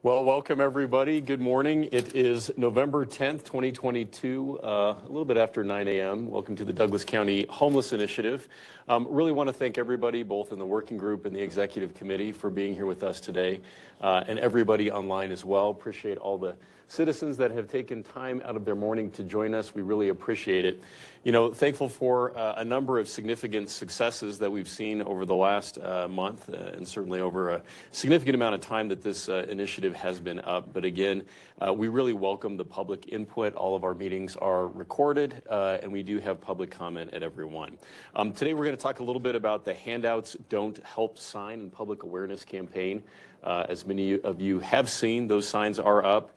Well, welcome everybody. Good morning. It is November 10th, 2022, a little bit after 9 a.m. Welcome to the Douglas County Homeless Initiative. Really want to thank everybody, both in the working group and the executive committee, for being here with us today, and everybody online as well. Appreciate all the citizens that have taken time out of their morning to join us. We really appreciate it. You know, thankful for a number of significant successes that we've seen over the last month, and certainly over a significant amount of time that this initiative has been up. But again, we really welcome the public input. All of our meetings are recorded, and we do have public comment at every one. Today we're going to talk a little bit about the Handouts Don't Help sign and public awareness campaign. As many of you have seen, those signs are up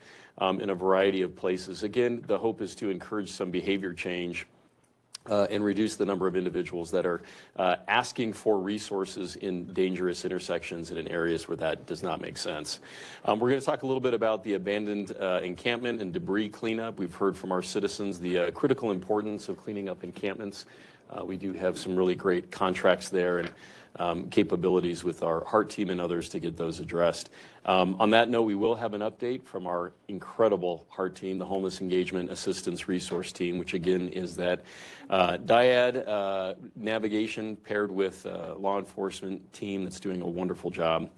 in a variety of places. Again, the hope is to encourage some behavior change and reduce the number of individuals that are asking for resources in dangerous intersections and in areas where that does not make sense. We're going to talk a little bit about the abandoned encampment and debris cleanup. We've heard from our citizens the critical importance of cleaning up encampments. We do have some really great contracts there and capabilities with our HEART team and others to get those addressed. On that note, we will have an update from our incredible HEART team, the Homeless Engagement Assistance Resource Team, which again is that dyad navigation paired with law enforcement team that's doing a wonderful job.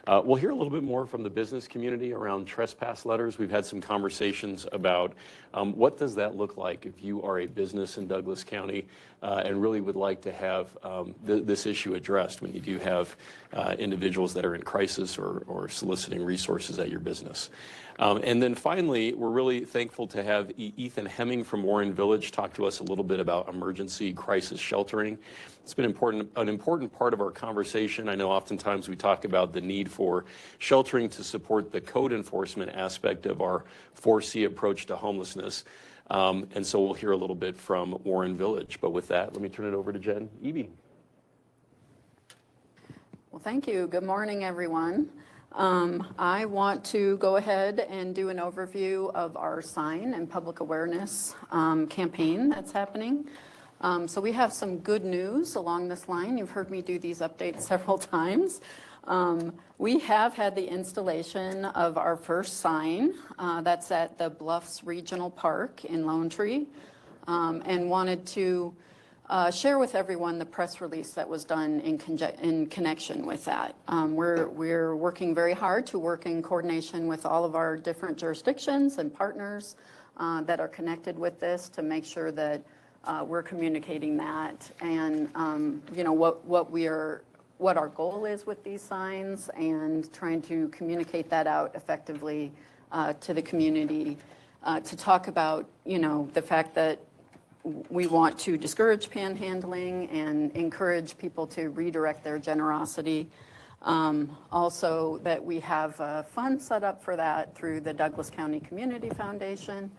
We'll hear a little bit more from the business community around trespass letters. We've had some conversations about what does that look like if you are a business in Douglas County and really would like to have this issue addressed when you do have individuals that are in crisis or soliciting resources at your business. And then finally, we're really thankful to have Ethan Hemming from Warren Village talk to us a little bit about emergency crisis sheltering. It's been an important part of our conversation. I know oftentimes we talk about the need for sheltering to support the code enforcement aspect of our 4C approach to homelessness. And so we'll hear a little bit from Warren Village. But with that, let me turn it over to Jen Eby. Well, thank you. Good morning, everyone. I want to go ahead and do an overview of our sign and public awareness campaign that's happening. So we have some good news along this line. You've heard me do these updates several times. We have had the installation of our first sign that's at the Bluffs Regional Park in Lone Tree, and wanted to share with everyone the press release that was done in connection with that. We're working very hard to work in coordination with all of our different jurisdictions and partners that are connected with this to make sure that we're communicating that and you know what our goal is with these signs and trying to communicate that out effectively to the community to talk about the fact that we want to discourage panhandling and encourage people to redirect their generosity. Also that we have a fund set up for that through the Douglas County Community Foundation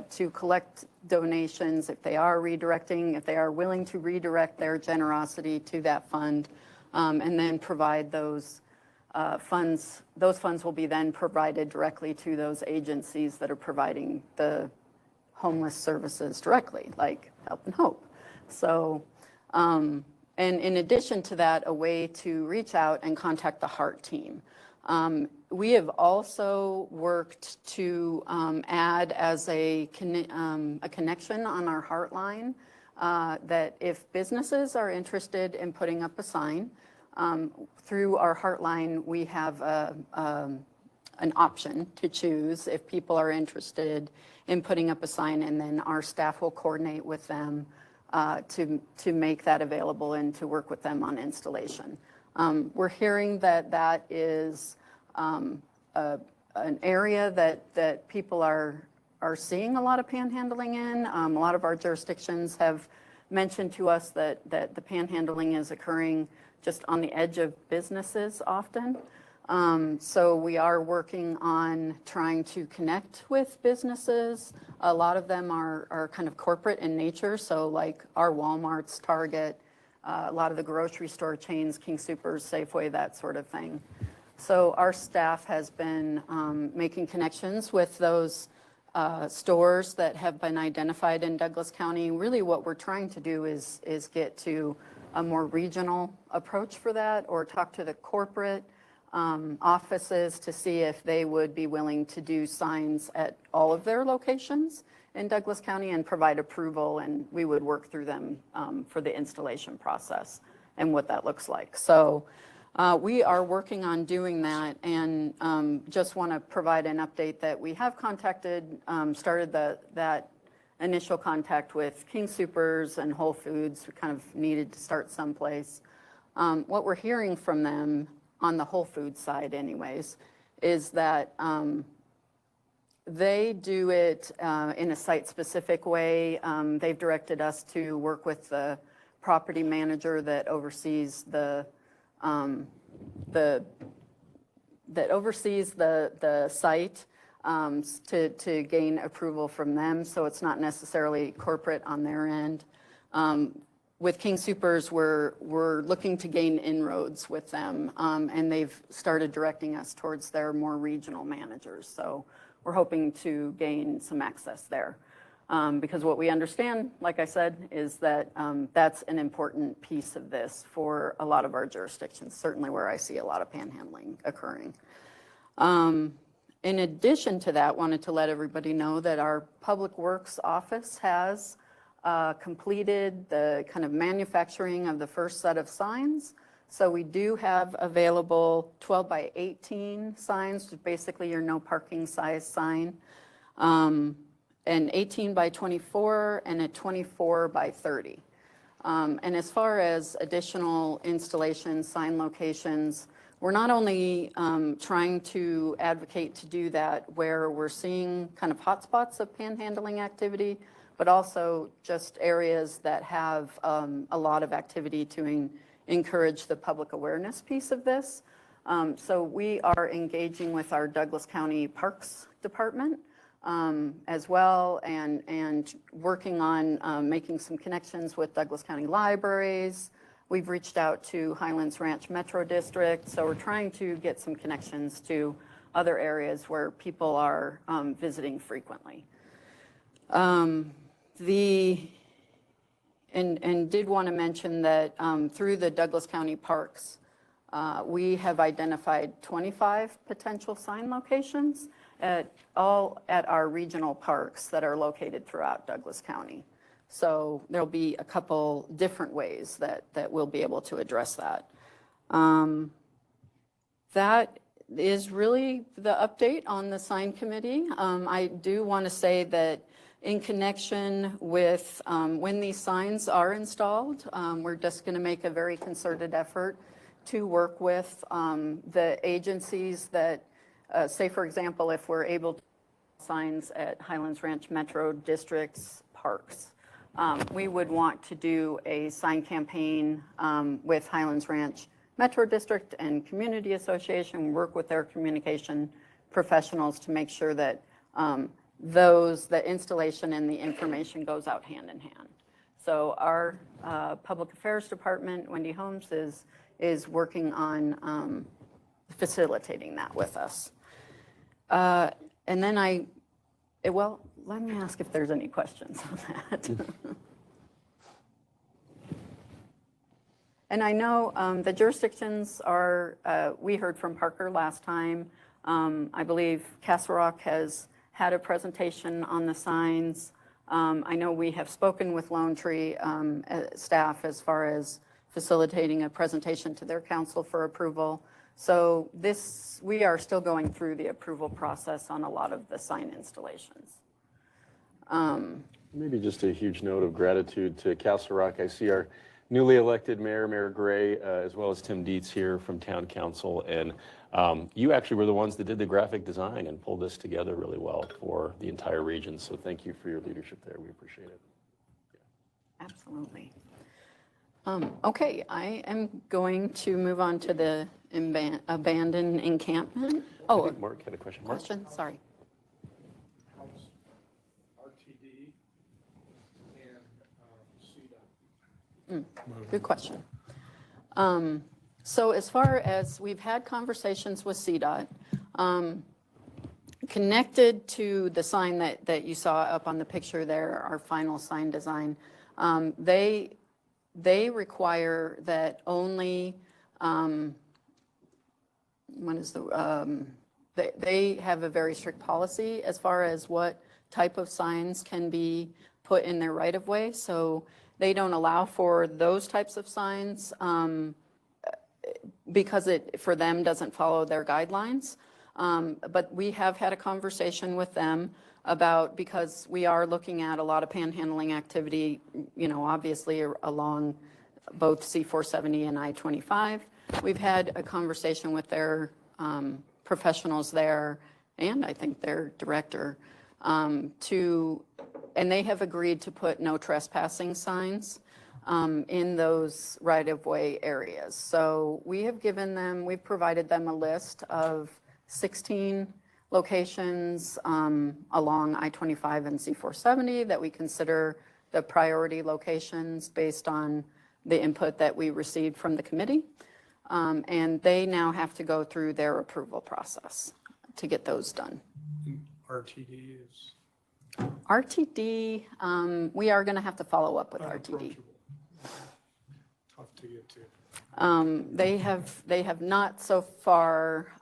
to collect donations if they are willing to redirect their generosity to that fund, and then provide those funds. Those funds will be then provided directly to those agencies that are providing the homeless services directly, like Help and Hope. So, and in addition to that, a way to reach out and contact the HEART team. We have also worked to add as a connection on our HEART line that if businesses are interested in putting up a sign, through our HEART line, we have an option to choose if people are interested in putting up a sign, and then our staff will coordinate with them to make that available and to work with them on installation. We're hearing that is an area that people are seeing a lot of panhandling in. A lot of our jurisdictions have mentioned to us that the panhandling is occurring just on the edge of businesses often. So we are working on trying to connect with businesses. A lot of them are kind of corporate in nature. So like our Walmarts, Target, a lot of the grocery store chains, King Soopers, Safeway, that sort of thing. So our staff has been making connections with those stores that have been identified in Douglas County. Really what we're trying to do is get to a more regional approach for that, or talk to the corporate offices to see if they would be willing to do signs at all of their locations in Douglas County and provide approval, and we would work through them for the installation process and what that looks like. So we are working on doing that, and just want to provide an update that we have contacted, started that initial contact with King Soopers and Whole Foods. We kind of needed to start someplace. What we're hearing from them on the Whole Foods side anyways, is that they do it in a site-specific way. They've directed us to work with the property manager that oversees the site to gain approval from them, so it's not necessarily corporate on their end. With King Soopers, we're looking to gain inroads with them, and they've started directing us towards their more regional managers. So we're hoping to gain some access there. Because what we understand, like I said, is that that's an important piece of this for a lot of our jurisdictions, certainly where I see a lot of panhandling occurring. In addition to that, wanted to let everybody know that our Public Works office has completed the kind of manufacturing of the first set of signs. So we do have available 12 by 18 signs, basically your no parking size sign, an 18 by 24 and a 24 by 30. And as far as additional installations, sign locations, we're not only trying to advocate to do that where we're seeing kind of hotspots of panhandling activity, but also just areas that have a lot of activity to encourage the public awareness piece of this. So we are engaging with our Douglas County Parks Department as well, and working on making some connections with Douglas County Libraries. We've reached out to Highlands Ranch Metro District, so we're trying to get some connections to other areas where people are visiting frequently. And did want to mention that through the Douglas County Parks, we have identified 25 potential sign locations at our regional parks that are located throughout Douglas County. So there'll be a couple different ways that we'll be able to address that. That is really the update on the sign committee. I do want to say that in connection with when these signs are installed, we're just going to make a very concerted effort to work with the agencies that, say for example, if we're able to signs at Highlands Ranch Metro District's parks, we would want to do a sign campaign with Highlands Ranch Metro District and Community Association, work with their communication professionals to make sure that the installation and the information goes out hand in hand. So our Public Affairs Department, Wendy Holmes, is working on facilitating that with us. And then well, let me ask if there's any questions on that. And I know the jurisdictions are, we heard from Parker last time. I believe Castle Rock has had a presentation on the signs. I know we have spoken with Lone Tree staff as far as facilitating a presentation to their council for approval. So we are still going through the approval process on a lot of the sign installations. Maybe just a huge note of gratitude to Castle Rock. I see our newly elected mayor, Mayor Gray, as well as Tim Dietz here from Town Council. And you actually were the ones that did the graphic design and pulled this together really well for the entire region. So thank you for your leadership there. We appreciate it. Yeah. Absolutely. Okay, I am going to move on to the abandoned encampment. Oh, Mark had a question. Mark? Sorry. RTD and CDOT. Good question. So as far as we've had conversations with CDOT, connected to the sign that you saw up on the picture there, our final sign design, they require that only what is they have a very strict policy as far as what type of signs can be put in their right of way. So they don't allow for those types of signs because it, for them, doesn't follow their guidelines. But we have had a conversation with them about, because we are looking at a lot of panhandling activity, you know, obviously along both C470 and I-25. We've had a conversation with their professionals there, and I think their director, and they have agreed to put no trespassing signs in those right-of-way areas. So we've provided them a list of 16 locations along I-25 and C470 that we consider the priority locations based on the input that we received from the committee. And they now have to go through their approval process to get those done. RTD is RTD, we are going to have to follow up with RTD. tough to get to. They have not so far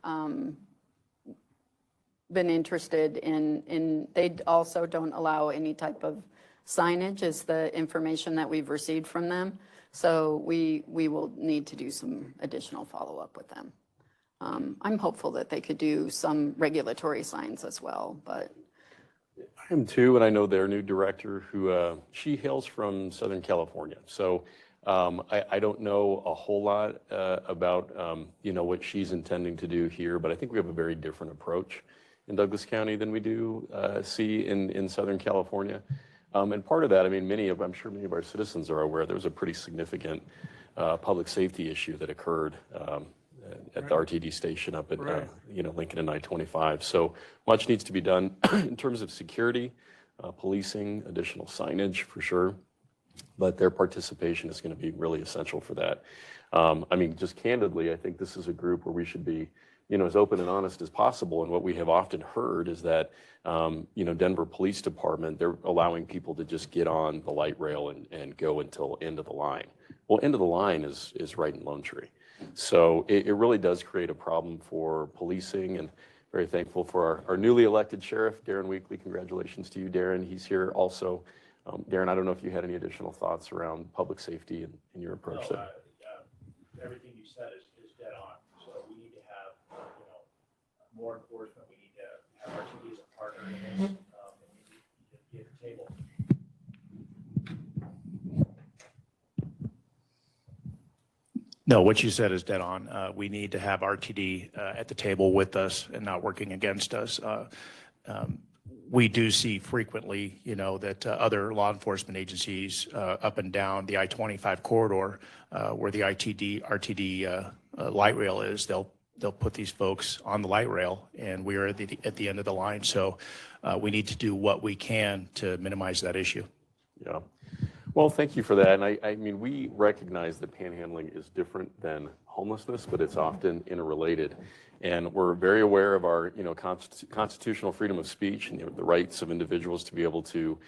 been interested in, they also don't allow any type of signage, is the information that we've received from them. So we will need to do some additional follow-up with them. I'm hopeful that they could do some regulatory signs as well, but. I am too, and I know their new director who, she hails from Southern California. So I don't know a whole lot about, you know, what she's intending to do here, but I think we have a very different approach in Douglas County than we do see in Southern California. And part of that, I mean, I'm sure many of our citizens are aware, there was a pretty significant public safety issue that occurred at the RTD station up at, you know, Lincoln and I-25. So much needs to be done in terms of security, policing, additional signage for sure. But their participation is going to be really essential for that. I mean, just candidly, I think this is a group where we should be, you know, as open and honest as possible. And what we have often heard is that, you know, Denver Police Department, they're allowing people to just get on the light rail and go until end of the line. Well, end of the line is right in Lone Tree. So it really does create a problem for policing, and very thankful for our newly elected sheriff, Darren Weekly. Congratulations to you, Darren. He's here also. Darren, I don't know if you had any additional thoughts around public safety and your approach there. Everything you said is dead on. So we need to have, you know, more enforcement. We need to have RTD as a partner in this, and we need to be at the table. No, what you said is dead on. We need to have RTD at the table with us and not working against us. We do see frequently, you know, that other law enforcement agencies up and down the I-25 corridor where the RTD light rail is, they'll put these folks on the light rail, and we are at the end of the line. So we need to do what we can to minimize that issue. Yeah. Well, thank you for that. And I mean, we recognize that panhandling is different than homelessness, but it's often interrelated. And we're very aware of our, you know, constitutional freedom of speech and, you know, the rights of individuals to be able to,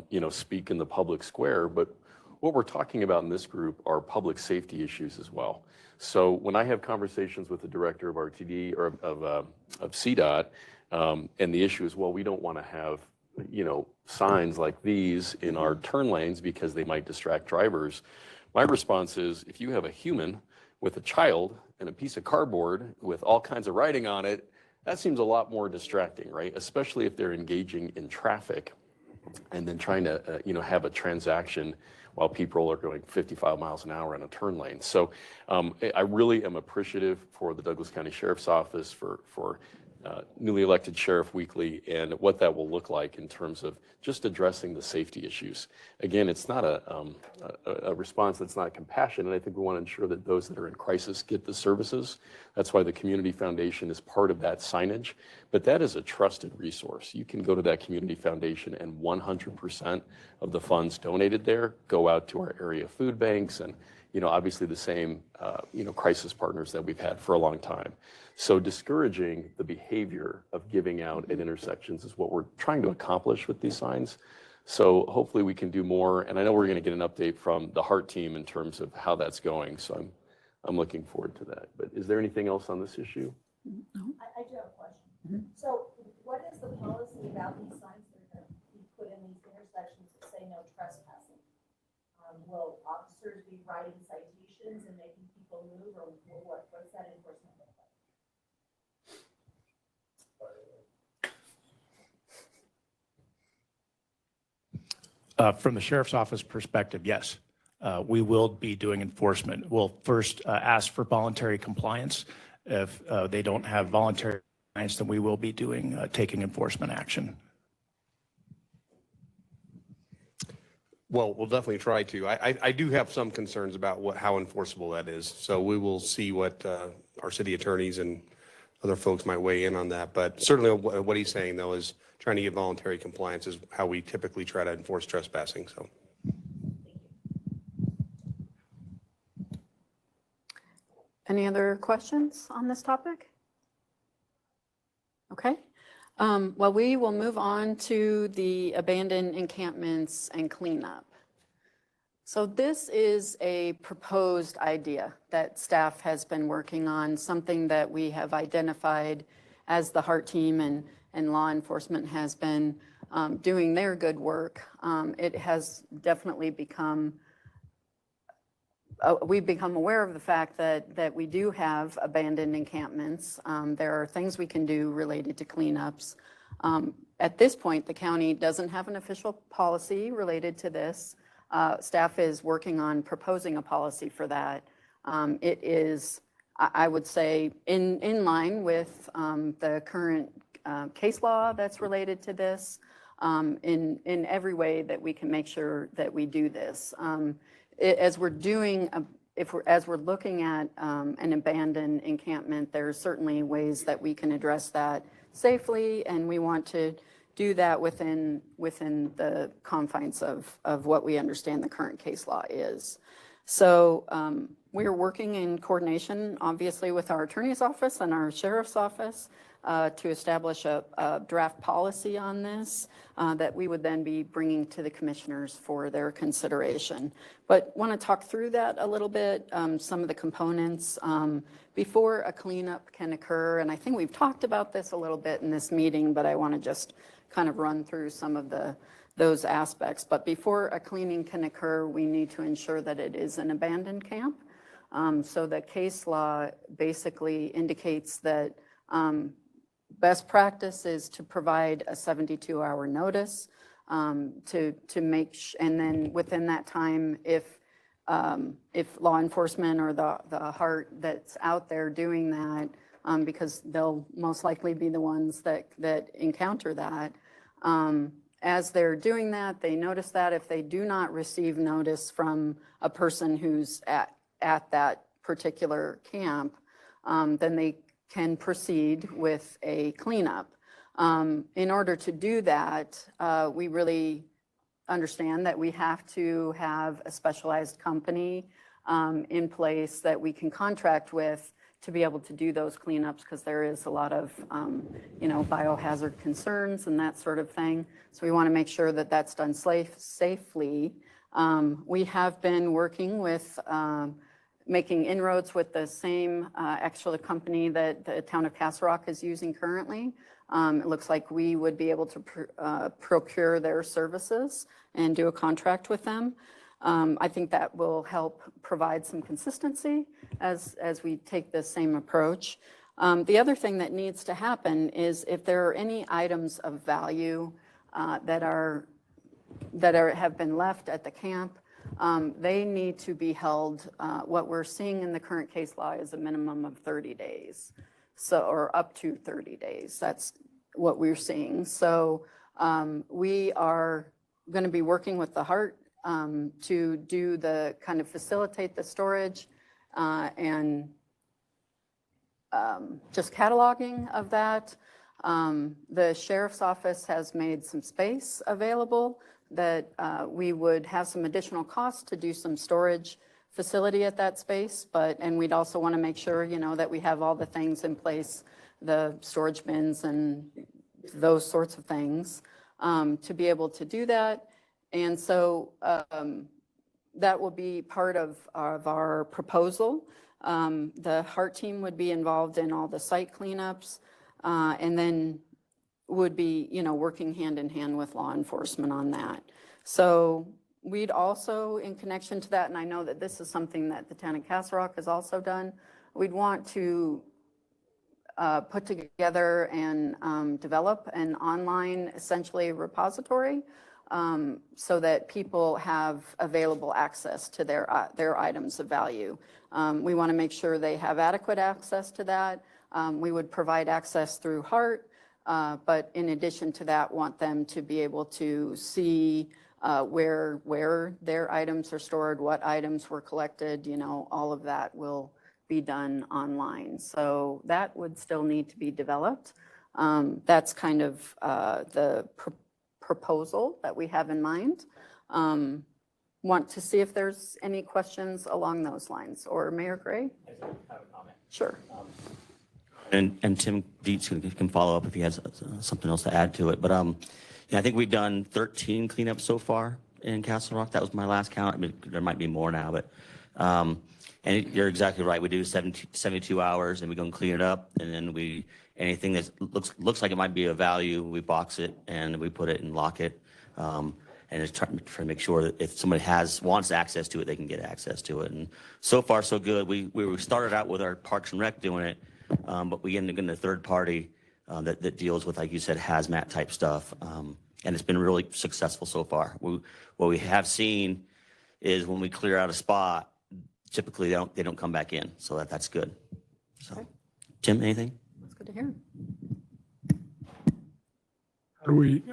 you know, speak in the public square. But what we're talking about in this group are public safety issues as well. So when I have conversations with the director of RTD or of CDOT, and the issue is, well, we don't want to have, you know, signs like these in our turn lanes because they might distract drivers. My response is, if you have a human with a child and a piece of cardboard with all kinds of writing on it, that seems a lot more distracting, right? Especially if they're engaging in traffic and then trying to, you know, have a transaction while people are going 55 miles an hour in a turn lane. So I really am appreciative for the Douglas County Sheriff's Office, for newly elected Sheriff Weekly, and what that will look like in terms of just addressing the safety issues. Again, it's not a response that's not compassion, and I think we want to ensure that those that are in crisis get the services. That's why the Community Foundation is part of that signage, but that is a trusted resource. You can go to that Community Foundation and 100% of the funds donated there go out to our area food banks and, you know, obviously the same, you know, crisis partners that we've had for a long time. So discouraging the behavior of giving out at intersections is what we're trying to accomplish with these signs. So hopefully we can do more. And I know we're going to get an update from the HEART team in terms of how that's going. So I'm looking forward to that. But is there anything else on this issue? I do have a question. So what is the policy about these signs that are going to be put in these intersections that say no trespassing? Will officers be writing citations and making people move, or what's that enforcement look like? From the sheriff's office perspective, yes, we will be doing enforcement. We'll first ask for voluntary compliance. If they don't have voluntary compliance, then we will be taking enforcement action. Well, we'll definitely try to. I do have some concerns about how enforceable that is. So we will see what our city attorneys and other folks might weigh in on that. But certainly what he's saying, though, is trying to get voluntary compliance is how we typically try to enforce trespassing. So. Any other questions on this topic? Okay. Well, we will move on to the abandoned encampments and cleanup. So this is a proposed idea that staff has been working on, something that we have identified as the HEART team and law enforcement has been doing their good work. It has definitely become we've become aware of the fact that we do have abandoned encampments. There are things we can do related to cleanups. At this point, the county doesn't have an official policy related to this. Staff is working on proposing a policy for that. It is, I would say, in line with the current case law that's related to this, in every way that we can make sure that we do this. As we're doing, as we're looking at an abandoned encampment, there's certainly ways that we can address that safely, and we want to do that within the confines of what we understand the current case law is. So we are working in coordination, obviously, with our attorney's office and our sheriff's office to establish a draft policy on this that we would then be bringing to the commissioners for their consideration. But want to talk through that a little bit, some of the components before a cleanup can occur. And I think we've talked about this a little bit in this meeting, but I want to just kind of run through some of those aspects. But before a cleaning can occur, we need to ensure that it is an abandoned camp. So the case law basically indicates that best practice is to provide a 72-hour notice to make, and then within that time, if law enforcement or the HEART that's out there doing that, because they'll most likely be the ones that encounter that. As they're doing that, they notice that if they do not receive notice from a person who's at that particular camp, then they can proceed with a cleanup. In order to do that, we really understand that we have to have a specialized company in place that we can contract with to be able to do those cleanups, because there is a lot of, biohazard concerns and that sort of thing. So we want to make sure that that's done safely. We have been working with making inroads with the same actual company that the town of Castle Rock is using currently. It looks like we would be able to procure their services and do a contract with them. I think that will help provide some consistency as we take the same approach. The other thing that needs to happen is if there are any items of value that have been left at the camp, they need to be held. What we're seeing in the current case law is a minimum of 30 days, or up to 30 days. That's what we're seeing. So we are going to be working with the HEART to do the kind of facilitate the storage and just cataloging of that. The sheriff's office has made some space available that we would have some additional costs to do some storage facility at that space, and we'd also want to make sure, that we have all the things in place, the storage bins and those sorts of things, to be able to do that. And so that will be part of our proposal. The HART team would be involved in all the site cleanups, and then would be, working hand in hand with law enforcement on that. So we'd also, in connection to that, and I know that this is something that the town of Castle Rock has also done, we'd want to put together and develop an online, essentially, repository so that people have available access to their items of value. We want to make sure they have adequate access to that. We would provide access through HART, but in addition to that, want them to be able to see where their items are stored, what items were collected, all of that will be done online. So that would still need to be developed. That's kind of the proposal that we have in mind. Want to see if there's any questions along those lines, or Mayor Gray? I have a comment. Sure. And Tim Dietz can follow up if he has something else to add to it. But yeah, I think we've done 13 cleanups so far in Castle Rock. That was my last count. I mean, there might be more now, but and you're exactly right. We do 72 hours, and we go and clean it up, and then anything that looks like it might be of value, we box it and we put it and lock it. And just try to make sure that if somebody wants access to it, they can get access to it. And so far, so good. We started out with our Parks and Rec doing it, but we ended up getting a third party that deals with, like you said, hazmat type stuff. And it's been really successful so far. What we have seen is when we clear out a spot, typically they don't come back in. So that's good. So, okay. Tim, anything? That's good to hear. How do we,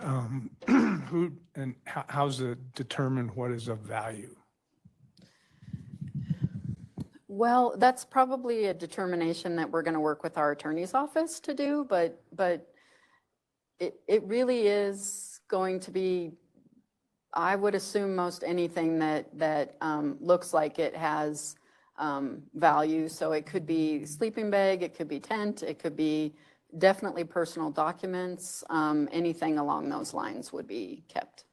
who and how's it determined what is of value? Well, that's probably a determination that we're going to work with our attorney's office to do, but it really is going to be, I would assume, most anything that looks like it has value. So it could be sleeping bag, it could be tent, it could be definitely personal documents, anything along those lines would be kept.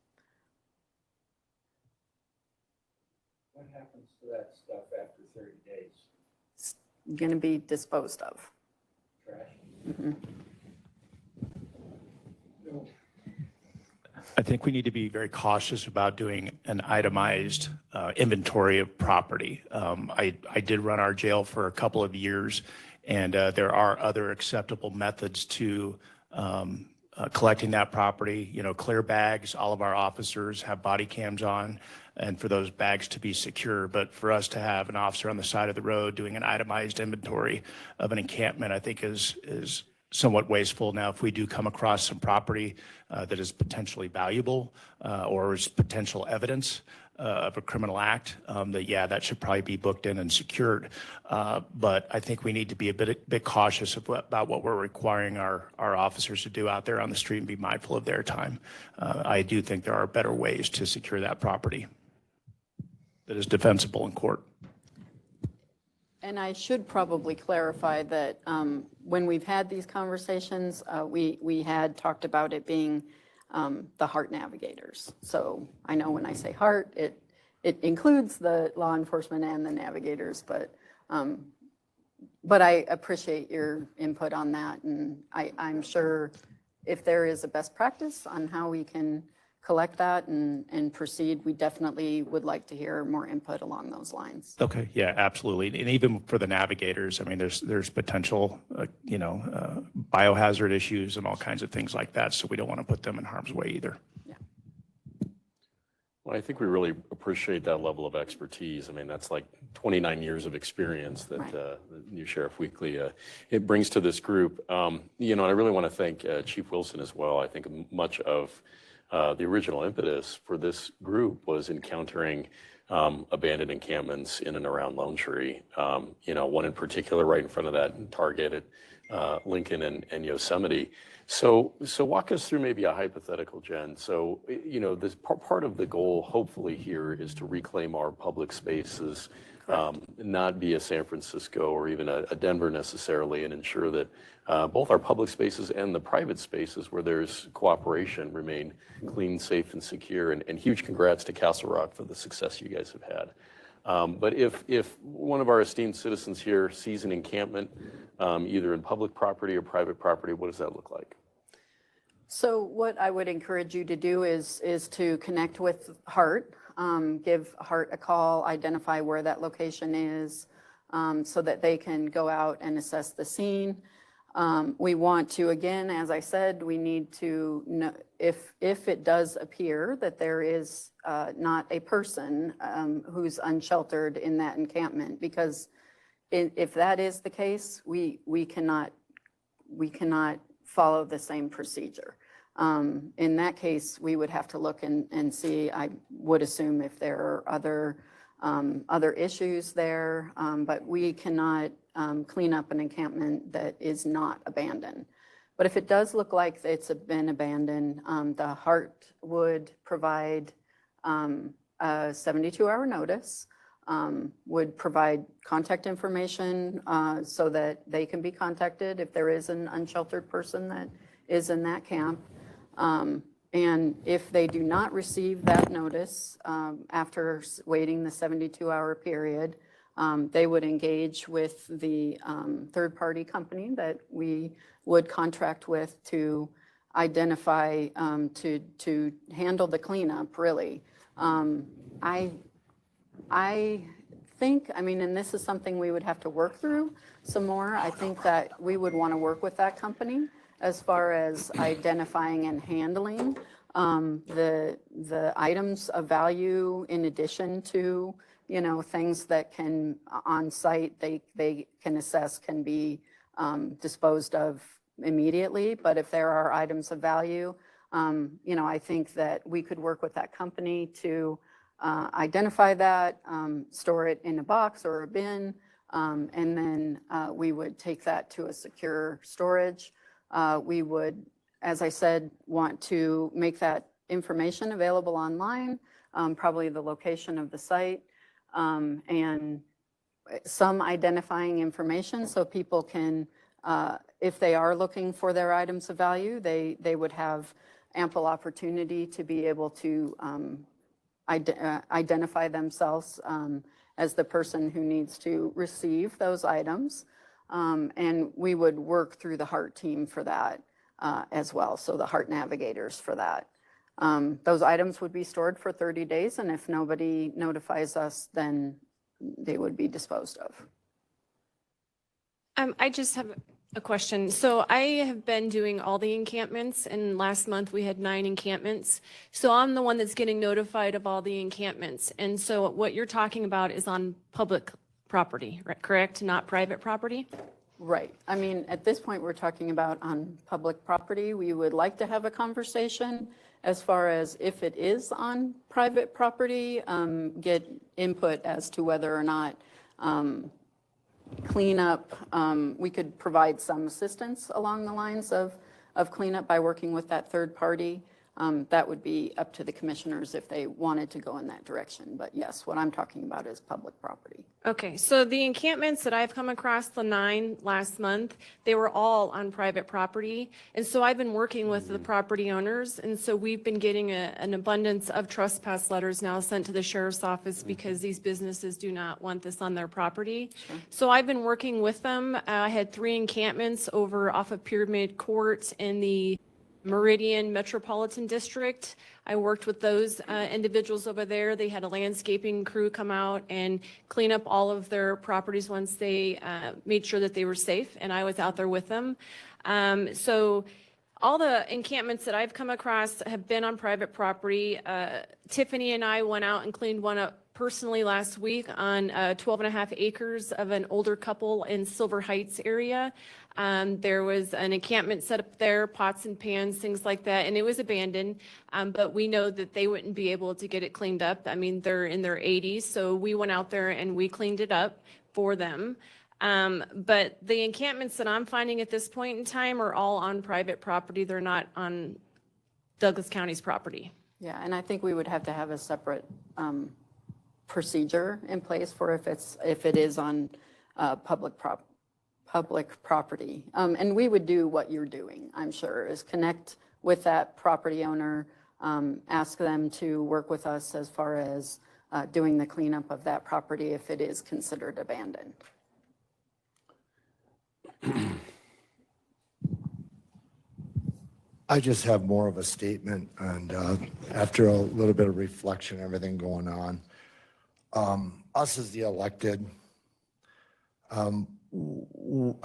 What happens to that stuff after 30 days? It's going to be disposed of. Trash? Mm-hmm. I think we need to be very cautious about doing an itemized inventory of property. I did run our jail for a couple of years, and there are other acceptable methods to collecting that property. Clear bags, all of our officers have body cams on, and for those bags to be secure. But for us to have an officer on the side of the road doing an itemized inventory of an encampment, I think is somewhat wasteful. Now, if we do come across some property that is potentially valuable or is potential evidence of a criminal act, that should probably be booked in and secured. But I think we need to be a bit cautious about what we're requiring our officers to do out there on the street and be mindful of their time. I do think there are better ways to secure that property that is defensible in court. And I should probably clarify that when we've had these conversations, we had talked about it being the HART navigators. So I know when I say HART, it includes the law enforcement and the navigators, but I appreciate your input on that. And I'm sure if there is a best practice on how we can collect that and proceed, we definitely would like to hear more input along those lines. Okay, yeah, absolutely. And even for the navigators, I mean, there's potential, biohazard issues and all kinds of things like that. So we don't want to put them in harm's way either. Yeah. Well, I think we really appreciate that level of expertise. I mean, that's like 29 years of experience that Right. The New Sheriff Weekly it brings to this group. And I really want to thank Chief Wilson as well. I think much of the original impetus for this group was encountering abandoned encampments in and around Lone Tree. One in particular right in front of that Target at Lincoln and Yosemite. So walk us through maybe a hypothetical, Jen. So, this part of the goal, hopefully here, is to reclaim our public spaces, not be a San Francisco or even a Denver necessarily, and ensure that both our public spaces and the private spaces where there's cooperation remain clean, safe, and secure. And huge congrats to Castle Rock for the success you guys have had. But if one of our esteemed citizens here sees an encampment, either in public property or private property, what does that look like? So what I would encourage you to do is to connect with Hart, give Hart a call, identify where that location is, so that they can go out and assess the scene. We want to, again, as I said, we need to know if it does appear that there is not a person who's unsheltered in that encampment, because if that is the case, we cannot follow the same procedure. In that case, we would have to look and see, I would assume, if there are other issues there, but we cannot clean up an encampment that is not abandoned. But if it does look like it's been abandoned, the Hart would provide a 72-hour notice, would provide contact information so that they can be contacted if there is an unsheltered person that is in that camp. And if they do not receive that notice after waiting the 72-hour period, they would engage with the third-party company that we would contract with to identify, to handle the cleanup, really. I think, I mean, and this is something we would have to work through some more. I think that we would want to work with that company as far as identifying and handling the items of value, in addition to, you know, things that can on site they can assess can be disposed of immediately. But if there are items of value, you know, I think that we could work with that company to identify that, store it in a box or a bin, and then we would take that to a secure storage. We would, as I said, want to make that information available online, probably the location of the site, and some identifying information so people can, if they are looking for their items of value, they would have ample opportunity to be able to identify themselves as the person who needs to receive those items. And we would work through the Hart team for that as well, so the Hart navigators for that. Those items would be stored for 30 days, and if nobody notifies us, then they would be disposed of. I just have a question. So I have been doing all the encampments, and last month we had 9 encampments. So I'm the one that's getting notified of all the encampments. And so what you're talking about is on public property, right? Correct? Not private property? Right. I mean, at this point, we're talking about on public property. We would like to have a conversation as far as if it is on private property, get input as to whether or not cleanup, we could provide some assistance along the lines of cleanup by working with that third party. That would be up to the commissioners if they wanted to go in that direction. But yes, what I'm talking about is public property. Okay, so the encampments that I've come across, the 9 last month, they were all on private property. And so I've been working with the property owners. And so we've been getting an abundance of trespass letters now sent to the sheriff's office because these businesses do not want this on their property. Sure. So I've been working with them. I had 3 encampments over off of Pyramid Court in the Meridian Metropolitan District. I worked with those individuals over there. They had a landscaping crew come out and clean up all of their properties once they made sure that they were safe, and I was out there with them. So all the encampments that I've come across have been on private property. Tiffany and I went out and cleaned one up personally last week on 12.5 acres of an older couple in Silver Heights area. There was an encampment set up there, pots and pans, things like that, and it was abandoned. But we know that they wouldn't be able to get it cleaned up. I mean, they're in their 80s, so we went out there and we cleaned it up for them. But the encampments that I'm finding at this point in time are all on private property. They're not on Douglas County's property. Yeah, and I think we would have to have a separate procedure in place for if it is on public property. And we would do what you're doing, I'm sure, is connect with that property owner, ask them to work with us as far as doing the cleanup of that property if it is considered abandoned. I just have more of a statement, and after a little bit of reflection, everything going on, us as the elected, I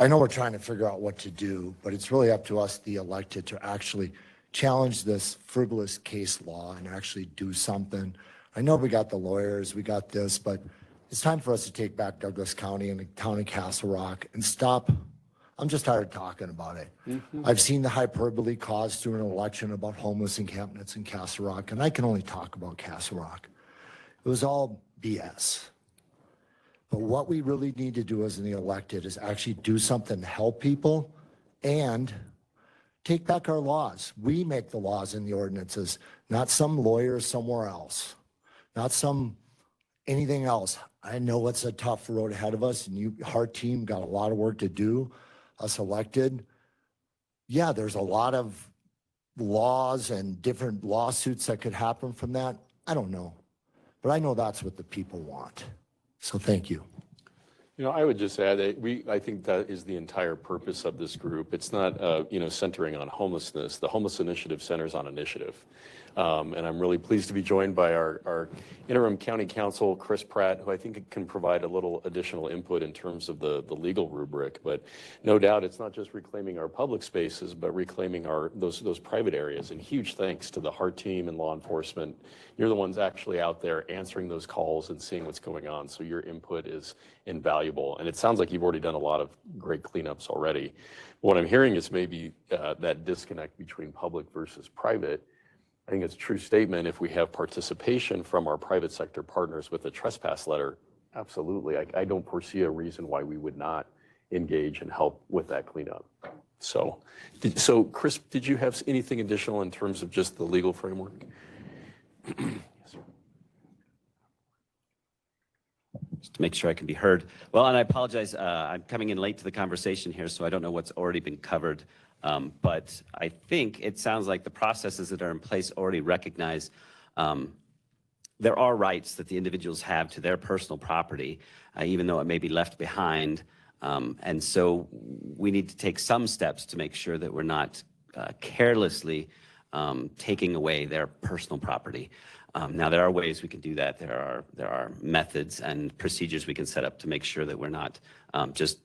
know we're trying to figure out what to do, but it's really up to us, the elected, to actually challenge this frivolous case law and actually do something. I know we got the lawyers, we got this, but it's time for us to take back Douglas County and the town of Castle Rock and stop. I'm just tired of talking about it. I've seen the hyperbole caused through an election about homeless encampments in Castle Rock, and I can only talk about Castle Rock. It was all BS. But what we really need to do as the elected is actually do something to help people and take back our laws. We make the laws and the ordinances, not some lawyer somewhere else, not some anything else. I know it's a tough road ahead of us, and you, our team, got a lot of work to do. Us elected, yeah, there's a lot of laws and different lawsuits that could happen from that. I don't know, but I know that's what the people want. So thank you. You know, I would just add that I think that is the entire purpose of this group. It's not, centering on homelessness. The Homeless Initiative centers on initiative. And I'm really pleased to be joined by our interim county counsel, Chris Pratt, who I think can provide a little additional input in terms of the legal rubric. But no doubt it's not just reclaiming our public spaces, but reclaiming those private areas. And huge thanks to the HEART team and law enforcement. You're the ones actually out there answering those calls and seeing what's going on. So your input is invaluable. And it sounds like you've already done a lot of great cleanups already. What I'm hearing is maybe that disconnect between public versus private. I think it's a true statement. If we have participation from our private sector partners with a trespass letter, absolutely. I don't foresee a reason why we would not engage and help with that cleanup. So Chris, did you have anything additional in terms of just the legal framework? Yes, sir. Just to make sure I can be heard. Well, and I apologize, I'm coming in late to the conversation here, so I don't know what's already been covered. But I think it sounds like the processes that are in place already recognize there are rights that the individuals have to their personal property, even though it may be left behind. And so we need to take some steps to make sure that we're not carelessly taking away their personal property. Now, there are ways we can do that. There are methods and procedures we can set up to make sure that we're not just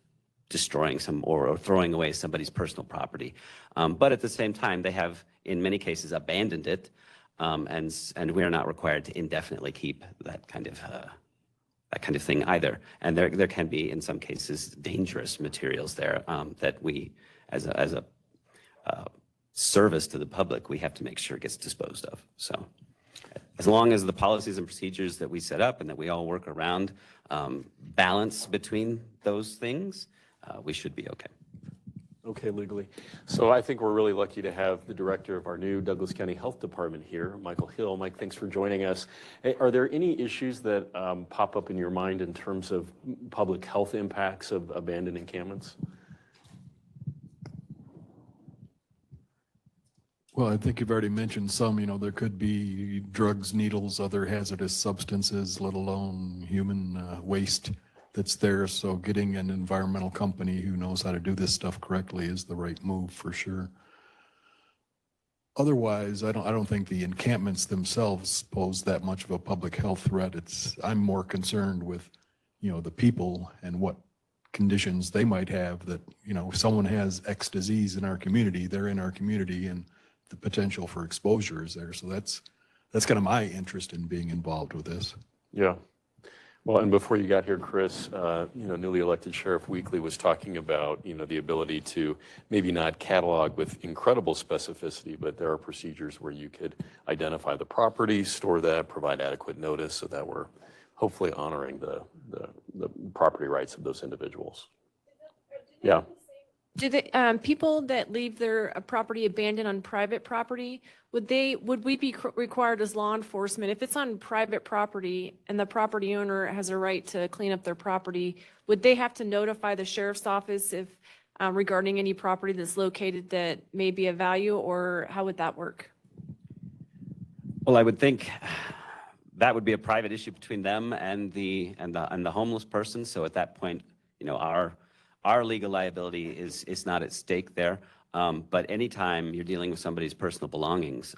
destroying some or throwing away somebody's personal property. But at the same time, they have, in many cases, abandoned it, and we are not required to indefinitely keep that kind of thing either. And there can be, in some cases, dangerous materials there that we, as a service to the public, we have to make sure gets disposed of. So as long as the policies and procedures that we set up and that we all work around balance between those things, we should be okay. Okay, legally. So I think we're really lucky to have the director of our new Douglas County Health Department here, Michael Hill. Mike, thanks for joining us. Hey, are there any issues that pop up in your mind in terms of public health impacts of abandoned encampments? Well, I think you've already mentioned some. There could be drugs, needles, other hazardous substances, let alone human waste that's there. So getting an environmental company who knows how to do this stuff correctly is the right move for sure. Otherwise, I don't think the encampments themselves pose that much of a public health threat. I'm more concerned with, the people and what conditions they might have that, if someone has X disease in our community, they're in our community and the potential for exposure is there. So that's kind of my interest in being involved with this. Yeah. Well, and before you got here, Chris, newly elected Sheriff Weekly was talking about, the ability to maybe not catalog with incredible specificity, but there are procedures where you could identify the property, store that, provide adequate notice so that we're hopefully honoring the property rights of those individuals. Yeah. Do the people that leave their property abandoned on private property, would we be required as law enforcement, if it's on private property and the property owner has a right to clean up their property, would they have to notify the sheriff's office if regarding any property that's located that may be of value, or how would that work? Well, I would think that would be a private issue between them and the homeless person. So at that point, our legal liability is not at stake there. But anytime you're dealing with somebody's personal belongings,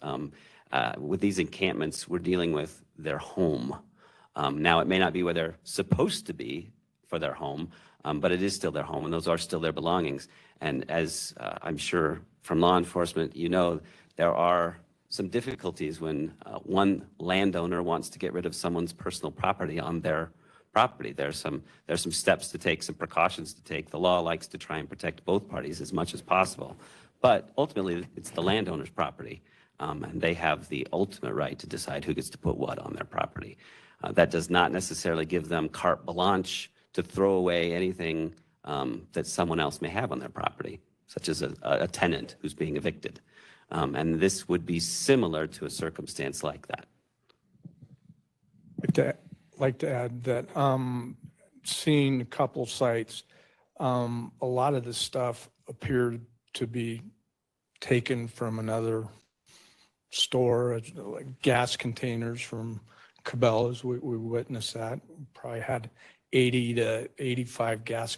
with these encampments, we're dealing with their home. Now, it may not be where they're supposed to be for their home, but it is still their home, and those are still their belongings. And as I'm sure from law enforcement, there are some difficulties when one landowner wants to get rid of someone's personal property on their property. There's some steps to take, some precautions to take. The law likes to try and protect both parties as much as possible. But ultimately, it's the landowner's property, and they have the ultimate right to decide who gets to put what on their property. That does not necessarily give them carte blanche to throw away anything that someone else may have on their property, such as a tenant who's being evicted. And this would be similar to a circumstance like that. I'd like to add that seeing a couple sites, a lot of this stuff appeared to be taken from another store, like gas containers from Cabela's. We witnessed that. Probably had 80 to 85 gas,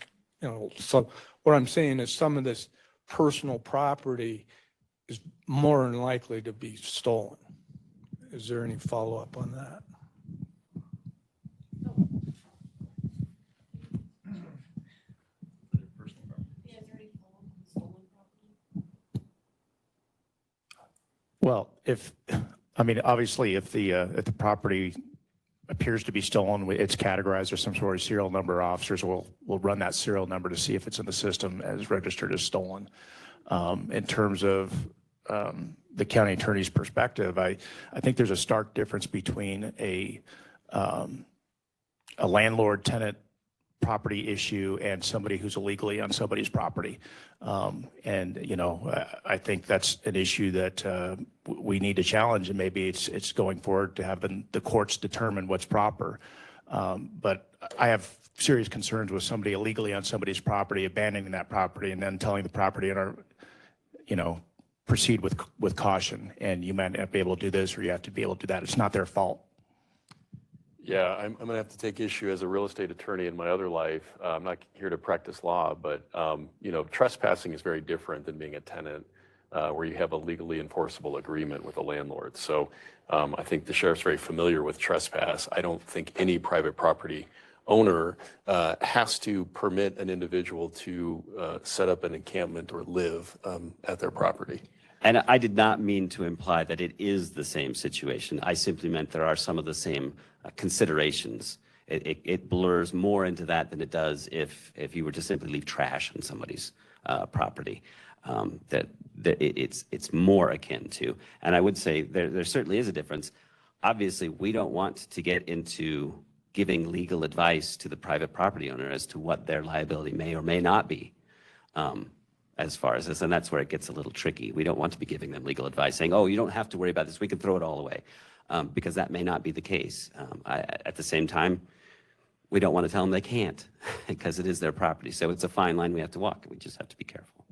So what I'm saying is some of this personal property is more than likely to be stolen. Is there any follow-up on that? Well, obviously, if the property appears to be stolen, it's categorized as some sort of serial number. Officers will run that serial number to see if it's in the system as registered as stolen. In terms of the county attorney's perspective, I think there's a stark difference between a landlord-tenant property issue and somebody who's illegally on somebody's property. I think that's an issue that we need to challenge, and maybe it's going forward to have the courts determine what's proper. But I have serious concerns with somebody illegally on somebody's property, abandoning that property, and then telling the property owner, proceed with caution, and you might not be able to do this, or you have to be able to do that. It's not their fault. Yeah, I'm going to have to take issue as a real estate attorney in my other life. I'm not here to practice law, but, trespassing is very different than being a tenant where you have a legally enforceable agreement with a landlord. So I think the sheriff's very familiar with trespass. I don't think any private property owner has to permit an individual to set up an encampment or live at their property. And I did not mean to imply that it is the same situation. I simply meant there are some of the same considerations. It blurs more into that than it does if you were to simply leave trash on somebody's property. It's more akin to. And I would say there certainly is a difference. Obviously, we don't want to get into giving legal advice to the private property owner as to what their liability may or may not be. As far as this, and that's where it gets a little tricky. We don't want to be giving them legal advice saying, oh, you don't have to worry about this, we can throw it all away, because that may not be the case. At the same time, we don't want to tell them they can't because it is their property. So it's a fine line we have to walk. We just have to be careful.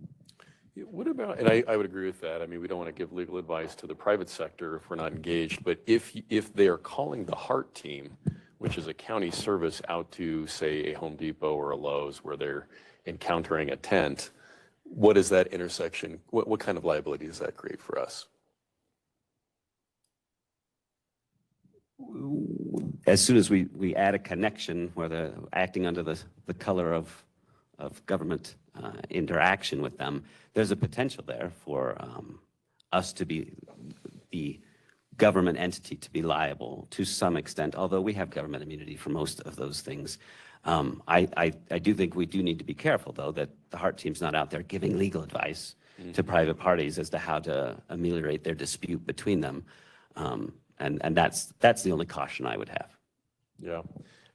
What about, and I would agree with that. I mean, we don't want to give legal advice to the private sector if we're not engaged, but if they are calling the HEART team, which is a county service out to, say, a Home Depot or a Lowe's where they're encountering a tent, what is that intersection? What kind of liability does that create for us? As soon as we add a connection where they're acting under the color of government interaction with them, there's a potential there for us to be the government entity to be liable to some extent, although we have government immunity for most of those things. I do think we do need to be careful, though, that the HEART team's not out there giving legal advice to private parties as to how to ameliorate their dispute between them. And that's the only caution I would have. Yeah.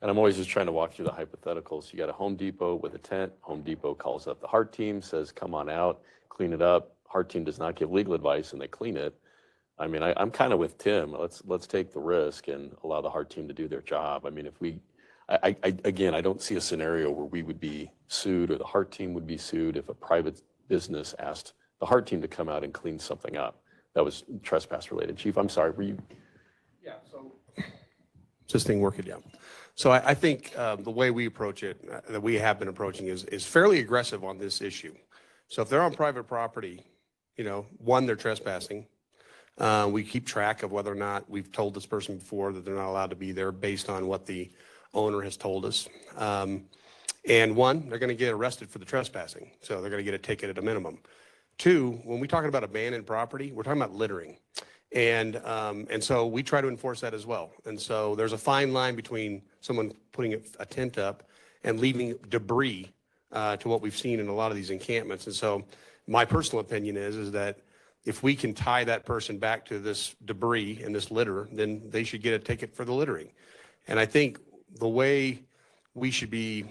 And I'm always just trying to walk through the hypotheticals. You got a Home Depot with a tent. Home Depot calls up the HEART team, says, come on out, clean it up. HEART team does not give legal advice, and they clean it. I mean, I'm kind of with Tim. Let's take the risk and allow the HEART team to do their job. I mean, if we, again, I don't see a scenario where we would be sued or the HEART team would be sued if a private business asked the HEART team to come out and clean something up that was trespass related. Chief, I'm sorry, were you? Yeah, so Is this thing working? Yeah. So I think the way we approach it, that we have been approaching is fairly aggressive on this issue. So if they're on private property, one, they're trespassing. We keep track of whether or not we've told this person before that they're not allowed to be there based on what the owner has told us. And one, they're going to get arrested for the trespassing. So they're going to get a ticket at a minimum. Two, when we're talking about abandoned property, we're talking about littering. And so we try to enforce that as well. And so there's a fine line between someone putting a tent up and leaving debris to what we've seen in a lot of these encampments. And so my personal opinion is that if we can tie that person back to this debris and this litter, then they should get a ticket for the littering. And I think the way we should be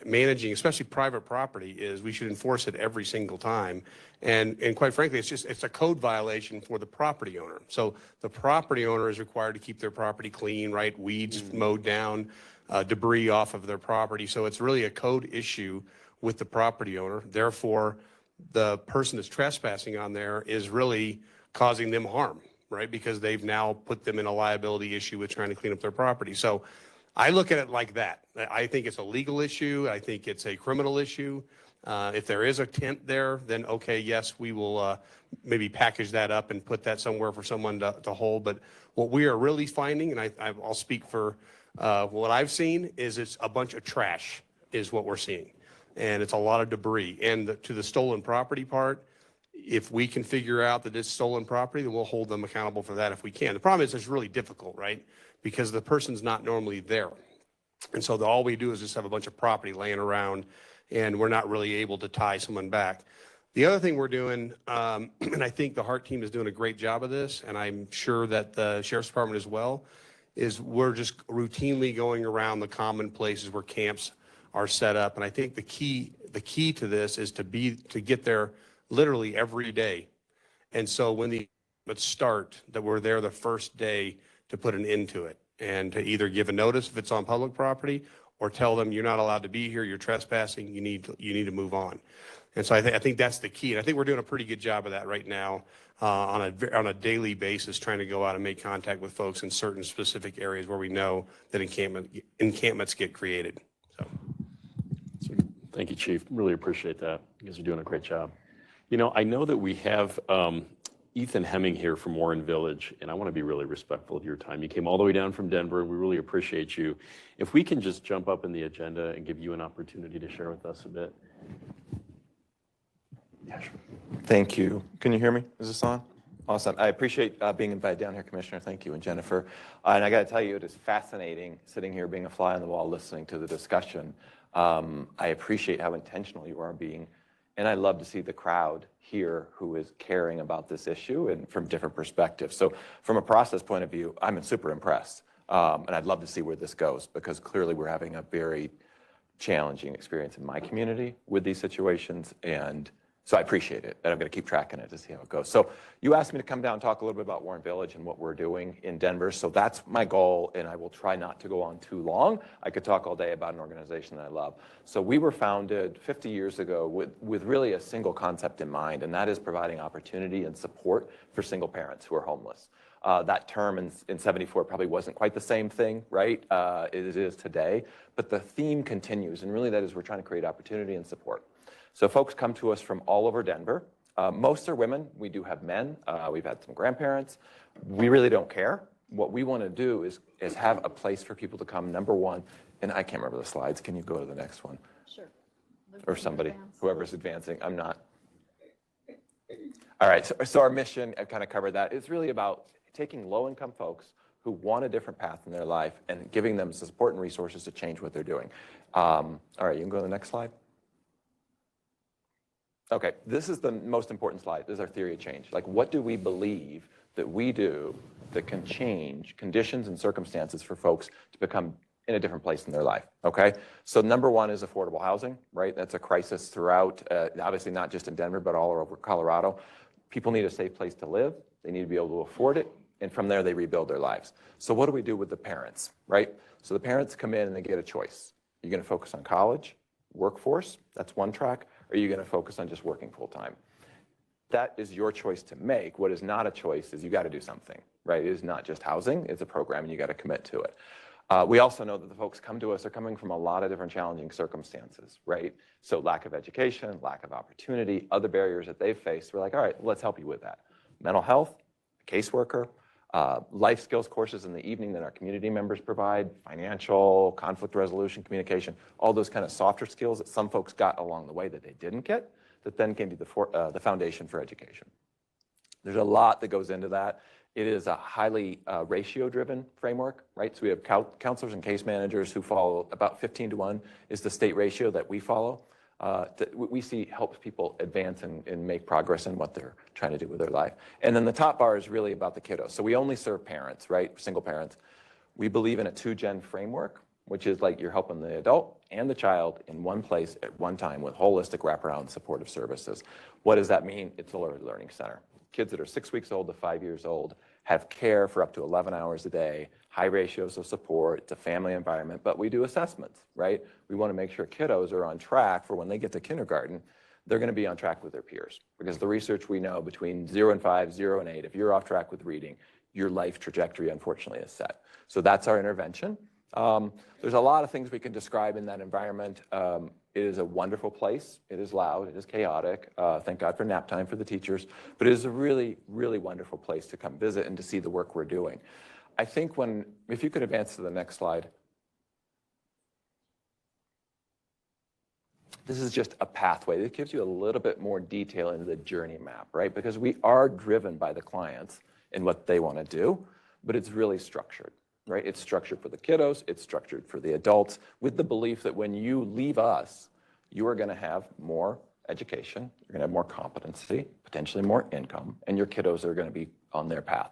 managing, especially private property, is we should enforce it every single time. And quite frankly, it's a code violation for the property owner. So the property owner is required to keep their property clean, right? Weeds mowed down, debris off of their property. So it's really a code issue with the property owner. Therefore, the person that's trespassing on there is really causing them harm, right? Because they've now put them in a liability issue with trying to clean up their property. So I look at it like that. I think it's a legal issue. I think it's a criminal issue. If there is a tent there, then okay, yes, we will maybe package that up and put that somewhere for someone to hold. But what we are really finding, and I'll speak for what I've seen, is it's a bunch of trash is what we're seeing. And it's a lot of debris. And to the stolen property part, if we can figure out that it's stolen property, then we'll hold them accountable for that if we can. The problem is it's really difficult, right? Because the person's not normally there. And so all we do is just have a bunch of property laying around, and we're not really able to tie someone back. The other thing we're doing, and I think the HEART team is doing a great job of this, and I'm sure that the Sheriff's Department as well, is we're just routinely going around the common places where camps are set up. And I think the key to this is to get there literally every day. And so when the start, that we're there the first day to put an end to it, and to either give a notice if it's on public property, or tell them you're not allowed to be here, you're trespassing, you need to move on. And so I think that's the key. And I think we're doing a pretty good job of that right now on a daily basis, trying to go out and make contact with folks in certain specific areas where we know that encampments get created. So thank you, Chief. Really appreciate that. You guys are doing a great job. I know that we have Ethan Hemming here from Warren Village, and I want to be really respectful of your time. You came all the way down from Denver, and we really appreciate you. If we can just jump up in the agenda and give you an opportunity to share with us a bit. Yeah, sure. Thank you. Can you hear me? Is this on? Awesome. I appreciate being invited down here, Commissioner. Thank you, and Jennifer. And I got to tell you, it is fascinating sitting here being a fly on the wall, listening to the discussion. I appreciate how intentional you are being, and I love to see the crowd here who is caring about this issue and from different perspectives. So from a process point of view, I'm super impressed. And I'd love to see where this goes, because clearly we're having a very challenging experience in my community with these situations. And so I appreciate it, and I'm going to keep tracking it to see how it goes. So you asked me to come down and talk a little bit about Warren Village and what we're doing in Denver. So that's my goal, and I will try not to go on too long. I could talk all day about an organization that I love. So we were founded 50 years ago with really a single concept in mind, and that is providing opportunity and support for single parents who are homeless. That term in 74 probably wasn't quite the same thing, right? It is today, but the theme continues, and really that is we're trying to create opportunity and support. So folks come to us from all over Denver. Most are women. We do have men. We've had some grandparents. We really don't care. What we want to do is have a place for people to come, number one, and I can't remember the slides. Can you go to the next one? Sure. Or somebody, whoever's advancing. I'm not. All right, so our mission, I've kind of covered that. It's really about taking low-income folks who want a different path in their life and giving them support and resources to change what they're doing. All right, you can go to the next slide. Okay, this is the most important slide. This is our theory of change. Like, what do we believe that we do that can change conditions and circumstances for folks to become in a different place in their life, okay? So number one is affordable housing, right? That's a crisis throughout, obviously not just in Denver, but all over Colorado. People need a safe place to live. They need to be able to afford it. And from there, they rebuild their lives. So what do we do with the parents, right? So the parents come in and they get a choice. You're going to focus on college, workforce, that's one track. Or are you going to focus on just working full time? That is your choice to make. What is not a choice is you got to do something, right? It is not just housing, it's a program and you got to commit to it. We also know that the folks come to us are coming from a lot of different challenging circumstances, right? So lack of education, lack of opportunity, other barriers that they've faced. We're like, all right, let's help you with that. Mental health, caseworker, life skills courses in the evening that our community members provide, financial, conflict resolution, communication, all those kind of softer skills that some folks got along the way that they didn't get, that then can be the foundation for education. There's a lot that goes into that. It is a highly ratio-driven framework, right? So we have counselors and case managers who follow about 15-to-1 is the state ratio that we follow. That we see helps people advance and make progress in what they're trying to do with their life. And then the top bar is really about the kiddos. So we only serve parents, right? Single parents. We believe in a 2-gen framework, which is like you're helping the adult and the child in one place at one time with holistic wraparound supportive services. What does that mean? It's a learning center. Kids that are 6 weeks old to 5 years old have care for up to 11 hours a day, high ratios of support, it's a family environment, but we do assessments, right? We want to make sure kiddos are on track for when they get to kindergarten, they're going to be on track with their peers. Because the research we know between 0 and 5, 0 and 8, if you're off track with reading, your life trajectory unfortunately is set. So that's our intervention. There's a lot of things we can describe in that environment. It is a wonderful place. It is loud. It is chaotic. Thank God for nap time for the teachers. But it is a really, really wonderful place to come visit and to see the work we're doing. I think if you could advance to the next slide. This is just a pathway. It gives you a little bit more detail into the journey map, right? Because we are driven by the clients and what they want to do, but it's really structured. Right? It's structured for the kiddos, it's structured for the adults, with the belief that when you leave us, you are going to have more education, you're going to have more competency, potentially more income, and your kiddos are going to be on their path.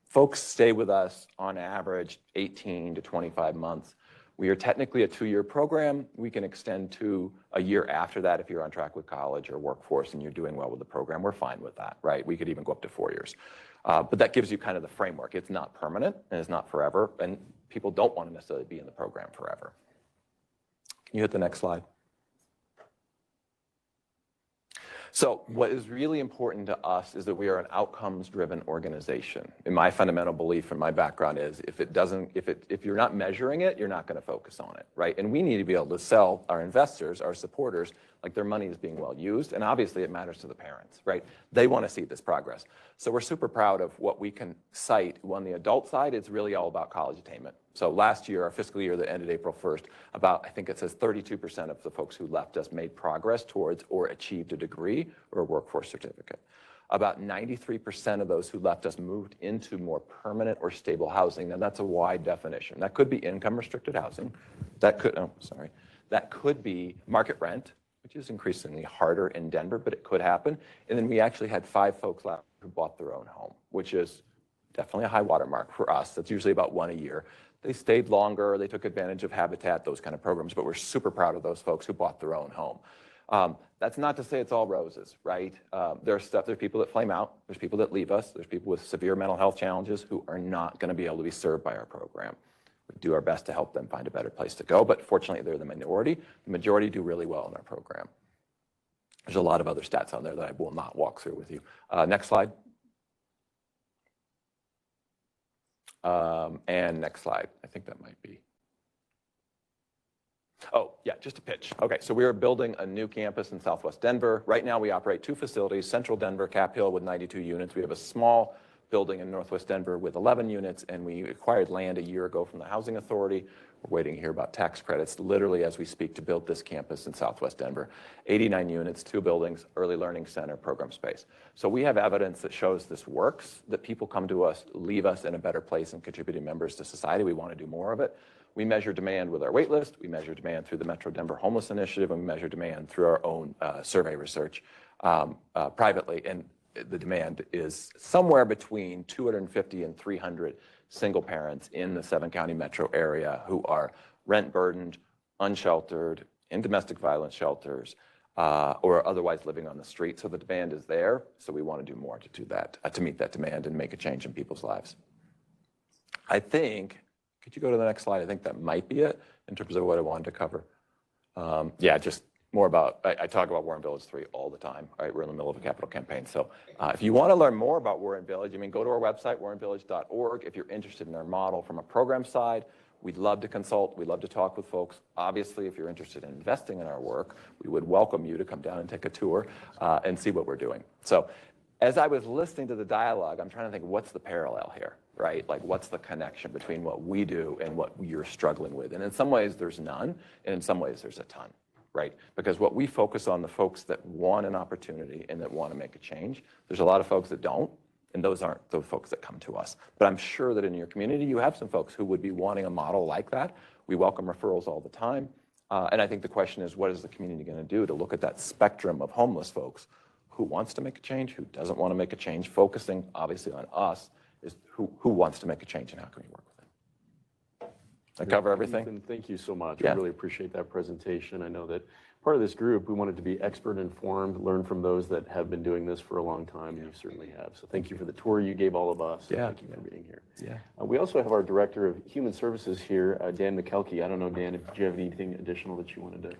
Folks stay with us on average 18 to 25 months. We are technically a 2-year program. We can extend to a year after that if you're on track with college or workforce and you're doing well with the program. We're fine with that, right? We could even go up to 4 years. But that gives you kind of the framework. It's not permanent and it's not forever, and people don't want to necessarily be in the program forever. Can you hit the next slide? So what is really important to us is that we are an outcomes-driven organization. And my fundamental belief and my background is if you're not measuring it, you're not going to focus on it, right? And we need to be able to sell our investors, our supporters, like their money is being well used. And obviously it matters to the parents, right? They want to see this progress. So we're super proud of what we can cite. On the adult side, it's really all about college attainment. So last year, our fiscal year that ended April 1st, I think it says 32% of the folks who left us made progress towards or achieved a degree or a workforce certificate. About 93% of those who left us moved into more permanent or stable housing. Now that's a wide definition. That could be income restricted housing. That could be market rent, which is increasingly harder in Denver, but it could happen. And then we actually had 5 folks left who bought their own home, which is definitely a high watermark for us. That's usually about 1 a year. They stayed longer, they took advantage of Habitat, those kind of programs, but we're super proud of those folks who bought their own home. That's not to say it's all roses, right? There's people that flame out, there's people that leave us, there's people with severe mental health challenges who are not going to be able to be served by our program. We do our best to help them find a better place to go, but fortunately they're the minority. The majority do really well in our program. There's a lot of other stats on there that I will not walk through with you. Next slide. And next slide. I think that might be. Oh, yeah, just a pitch. Okay, so we are building a new campus in Southwest Denver. Right now we operate 2 facilities, Central Denver, Cap Hill with 92 units. We have a small building in Northwest Denver with 11 units, and we acquired land a year ago from the Housing Authority. We're waiting to hear about tax credits, literally as we speak, to build this campus in Southwest Denver. 89 units, 2 buildings, early learning center, program space. So we have evidence that shows this works, that people come to us, leave us in a better place and contributing members to society. We want to do more of it. We measure demand with our wait list. We measure demand through the Metro Denver Homeless Initiative, and we measure demand through our own survey research privately. And the demand is somewhere between 250 and 300 single parents in the 7-county metro area who are rent burdened, unsheltered, in domestic violence shelters, or otherwise living on the street. So the demand is there. So we want to do more to do that, to meet that demand and make a change in people's lives. I think, could you go to the next slide? I think that might be it in terms of what I wanted to cover. Yeah, just more about, I talk about Warren Village 3 all the time, right? We're in the middle of a capital campaign. So if you want to learn more about Warren Village, go to our website, warrenvillage.org. If you're interested in our model from a program side, We'd love to consult. We'd love to talk with folks. Obviously, if you're interested in investing in our work, we would welcome you to come down and take a tour and see what we're doing. So as I was listening to the dialogue, I'm trying to think, what's the parallel here, right? Like, what's the connection between what we do and what you're struggling with? And in some ways, there's none, and in some ways, there's a ton, right? Because what we focus on, the folks that want an opportunity and that want to make a change, there's a lot of folks that don't, and those aren't the folks that come to us. But I'm sure that in your community, you have some folks who would be wanting a model like that. We welcome referrals all the time. And I think the question is, what is the community going to do to look at that spectrum of homeless folks? Who wants to make a change, who doesn't want to make a change, focusing obviously on us is who wants to make a change and how can we work with it. I cover everything? Ethan, thank you so much. Yeah. I really appreciate that presentation. I know that part of this group, we wanted to be expert informed, learn from those that have been doing this for a long time, and you certainly have. So thank you for the tour you gave all of us. Yeah. Thank you for being here. Yeah. We also have our Director of Human Services here, Dan McKelkey. I don't know, Dan, if you have anything additional that you wanted to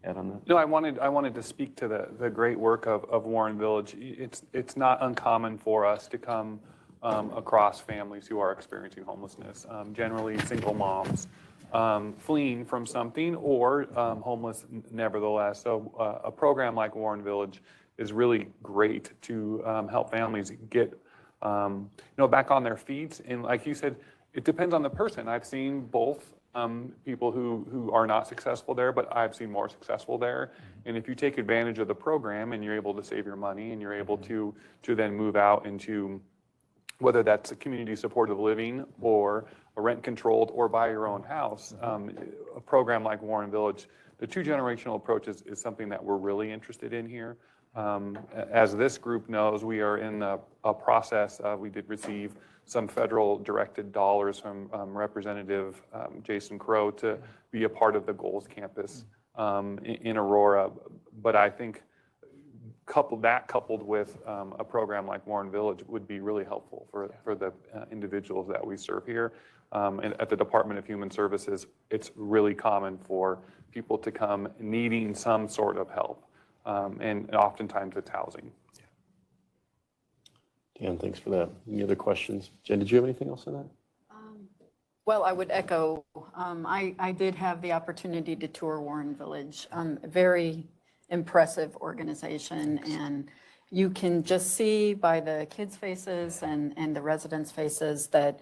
add on that? No, I wanted to speak to the great work of Warren Village. It's not uncommon for us to come across families who are experiencing homelessness, generally single moms fleeing from something or homeless nevertheless. So a program like Warren Village is really great to help families get back on their feet. And like you said, it depends on the person. I've seen both. People who are not successful there, but I've seen more successful there. And if you take advantage of the program and you're able to save your money and you're able to then move out into whether that's a community supportive living or a rent controlled or buy your own house, a program like Warren Village, the two generational approach is something that we're really interested in here. As this group knows, we are in a process. We did receive some federal directed dollars from Representative Jason Crow to be a part of the Goals campus in Aurora. But I think coupled with a program like Warren Village would be really helpful for the individuals that we serve here. And at the Department of Human Services, it's really common for people to come needing some sort of help. And oftentimes it's housing. Dan, thanks for that. Any other questions? Jen, did you have anything else on that? Well, I would echo, I did have the opportunity to tour Warren Village, a very impressive organization. And you can just see by the kids' faces and the residents' faces that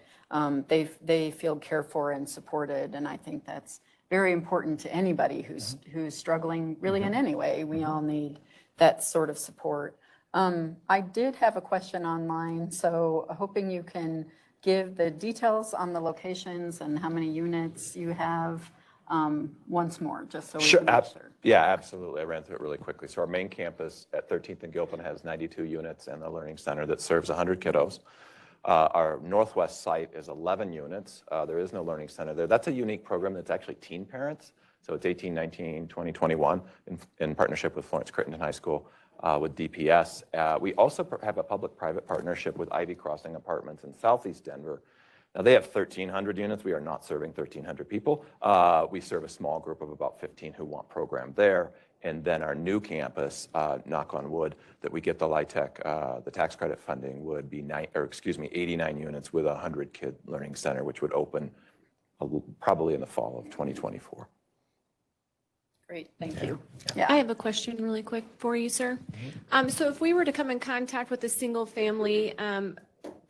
they feel cared for and supported. And I think that's very important to anybody who's struggling really in any way. We all need that sort of support. I did have a question online, so hoping you can give the details on the locations and how many units you have once more, just so we Sure. can make sure. Yeah, absolutely. I ran through it really quickly. So our main campus at 13th and Gilpin has 92 units and a learning center that serves 100 kiddos. Our northwest site is 11 units. There is no learning center there. That's a unique program that's actually teen parents. So it's 18, 19, 20, 21 in partnership with Florence Crittenton High School. With DPS. We also have a public-private partnership with Ivy Crossing Apartments in Southeast Denver. Now, they have 1,300 units. We are not serving 1,300 people. We serve a small group of about 15 who want programmed there. And then our new campus, knock on wood, that we get the LIHTC, the tax credit funding would be 89 units with a 100-kid learning center, which would open probably in the fall of 2024. Great, thank you. I have a question really quick for you, sir. So if we were to come in contact with a single family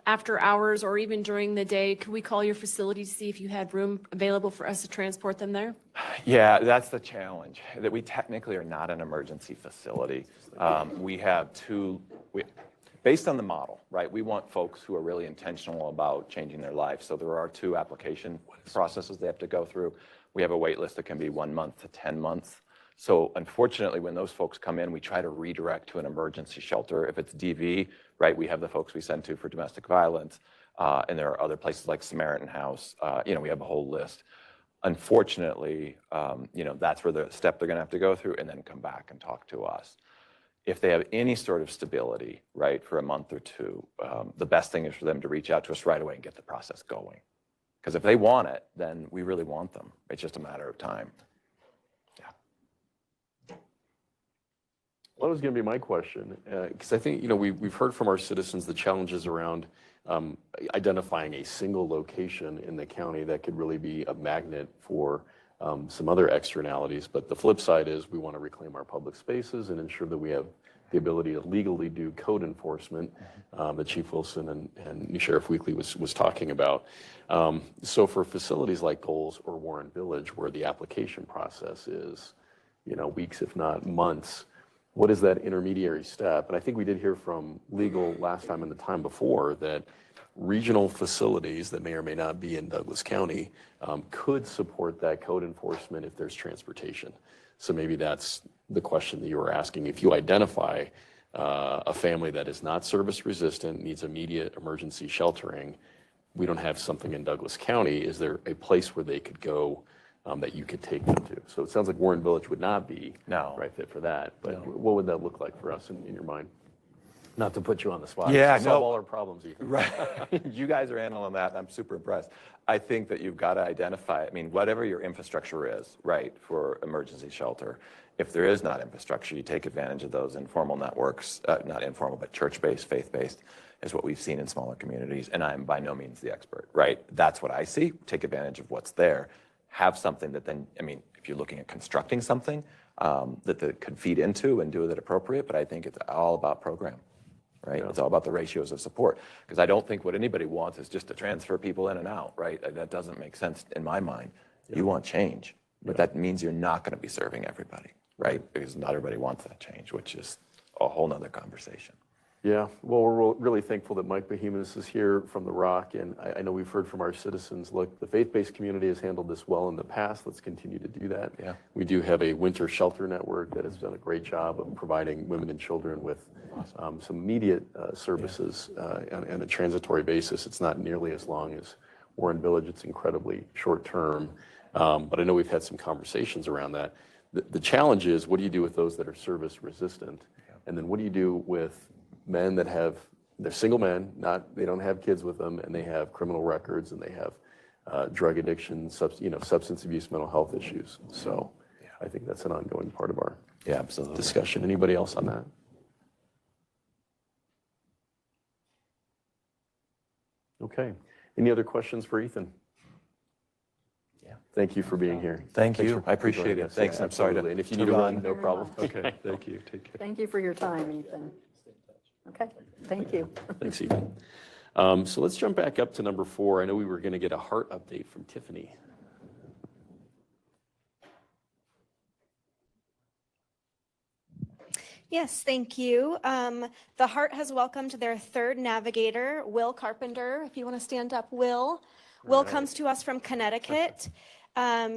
after hours or even during the day, could we call your facility to see if you had room available for us to transport them there? Yeah, that's the challenge, that we technically are not an emergency facility. We have based on the model, right, we want folks who are really intentional about changing their life. So there are 2 application processes they have to go through. We have a wait list that can be 1 month to 10 months. So unfortunately, when those folks come in, we try to redirect to an emergency shelter. If it's DV, right, we have the folks we send to for domestic violence. And there are other places like Samaritan House. We have a whole list. Unfortunately, that's where the step they're going to have to go through and then come back and talk to us. If they have any sort of stability, right, for a month or 2, the best thing is for them to reach out to us right away and get the process going. Because if they want it, then we really want them. It's just a matter of time. Well, that was going to be my question, because I think, we've heard from our citizens the challenges around identifying a single location in the county that could really be a magnet for some other externalities. But the flip side is we want to reclaim our public spaces and ensure that we have the ability to legally do code enforcement that Chief Wilson and New Sheriff Weekly was talking about. So for facilities like Goals or Warren Village, where the application process is, weeks, if not months, what is that intermediary step? And I think we did hear from legal last time and the time before that regional facilities that may or may not be in Douglas County could support that code enforcement if there's transportation. So maybe that's the question that you were asking. If you identify a family that is not service resistant, needs immediate emergency sheltering, we don't have something in Douglas County, is there a place where they could go that you could take them to? So it sounds like Warren Village would not be the right fit for that, but what would that look like for us in your mind? Not to put you on the spot. Yeah, solve all our problems. Right. You guys are handling that. I'm super impressed. I think that you've got to identify, whatever your infrastructure is, right, for emergency shelter, if there is not infrastructure, you take advantage of those informal networks, not informal, but church-based, faith-based, is what we've seen in smaller communities. And I'm by no means the expert, right? That's what I see. Take advantage of what's there. Have something that then, if you're looking at constructing something that could feed into and do it appropriate, but I think it's all about program. Right? Yeah. It's all about the ratios of support, because I don't think what anybody wants is just to transfer people in and out, right? That doesn't make sense in my mind. Yeah. You want change, but that means you're not going to be serving everybody, right? Because not everybody wants that change, which is a whole nother conversation. Yeah, well, we're really thankful that Mike Behemoth is here from The Rock, and I know we've heard from our citizens, look, the faith-based community has handled this well in the past. Let's continue to do that. Yeah. We do have a winter shelter network that has done a great job of providing women and children with some immediate services on a transitory basis. It's not nearly as long as Warren Village. It's incredibly short-term, but I know we've had some conversations around that. The challenge is, what do you do with those that are service resistant? Yeah. And then what do you do with men that they're single men, they don't have kids with them, and they have criminal records, and they have drug addiction, substance abuse, mental health issues. So I think that's an ongoing part of our discussion. Anybody else on that? Okay. Any other questions for Ethan? Yeah. Thank you for being here. Thank you. I appreciate it. Thanks. I'm sorry to. And if you need to run, no problem. Okay. Thank you. Take care. Thank you for your time, Ethan. Okay, thank you. Thanks, Ethan. So let's jump back up to number 4. I know we were going to get a heart update from Tiffany. Yes, thank you. The Heart has welcomed their third navigator, Will Carpenter. If you want to stand up, Will. Will comes to us from Connecticut.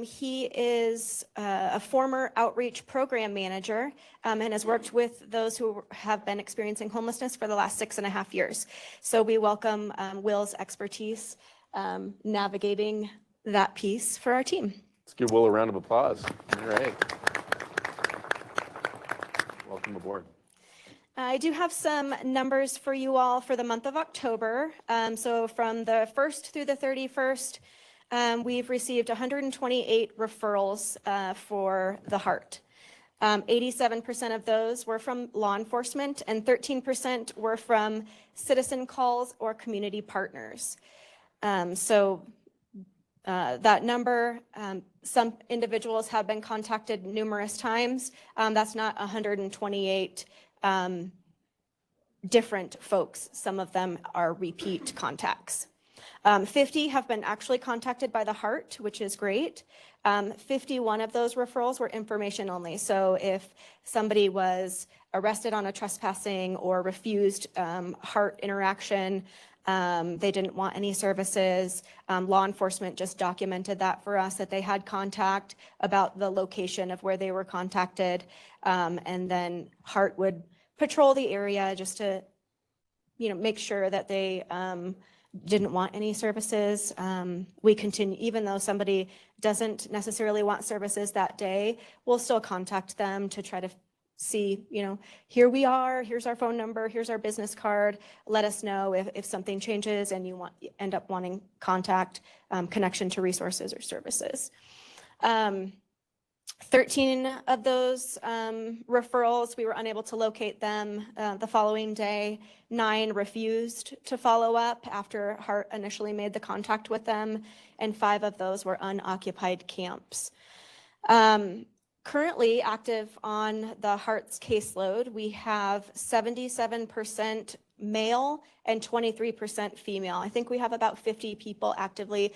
He is a former outreach program manager and has worked with those who have been experiencing homelessness for the last 6.5 years. So we welcome Will's expertise navigating that piece for our team. Let's give Will a round of applause. All right. Welcome aboard. I do have some numbers for you all for the month of October. So from the 1st through the 31st, we've received 128 referrals for the Heart. 87% of those were from law enforcement, and 13% were from citizen calls or community partners. So that number, some individuals have been contacted numerous times. That's not 128 different folks. Some of them are repeat contacts. 50 have been actually contacted by the Heart, which is great. 51 of those referrals were information only. So if somebody was arrested on a trespassing or refused Heart interaction, they didn't want any services, law enforcement just documented that for us, that they had contact about the location of where they were contacted. And then Heart would patrol the area just to, make sure that they didn't want any services. We continue, even though somebody doesn't necessarily want services that day, we'll still contact them to try to see, here we are, here's our phone number, here's our business card. Let us know if something changes and you end up wanting contact, connection to resources or services. 13 of those referrals, we were unable to locate them the following day. 9 refused to follow up after HART initially made the contact with them, and 5 of those were unoccupied camps. Currently active on the HART's caseload, we have 77% male and 23% female. I think we have about 50 people actively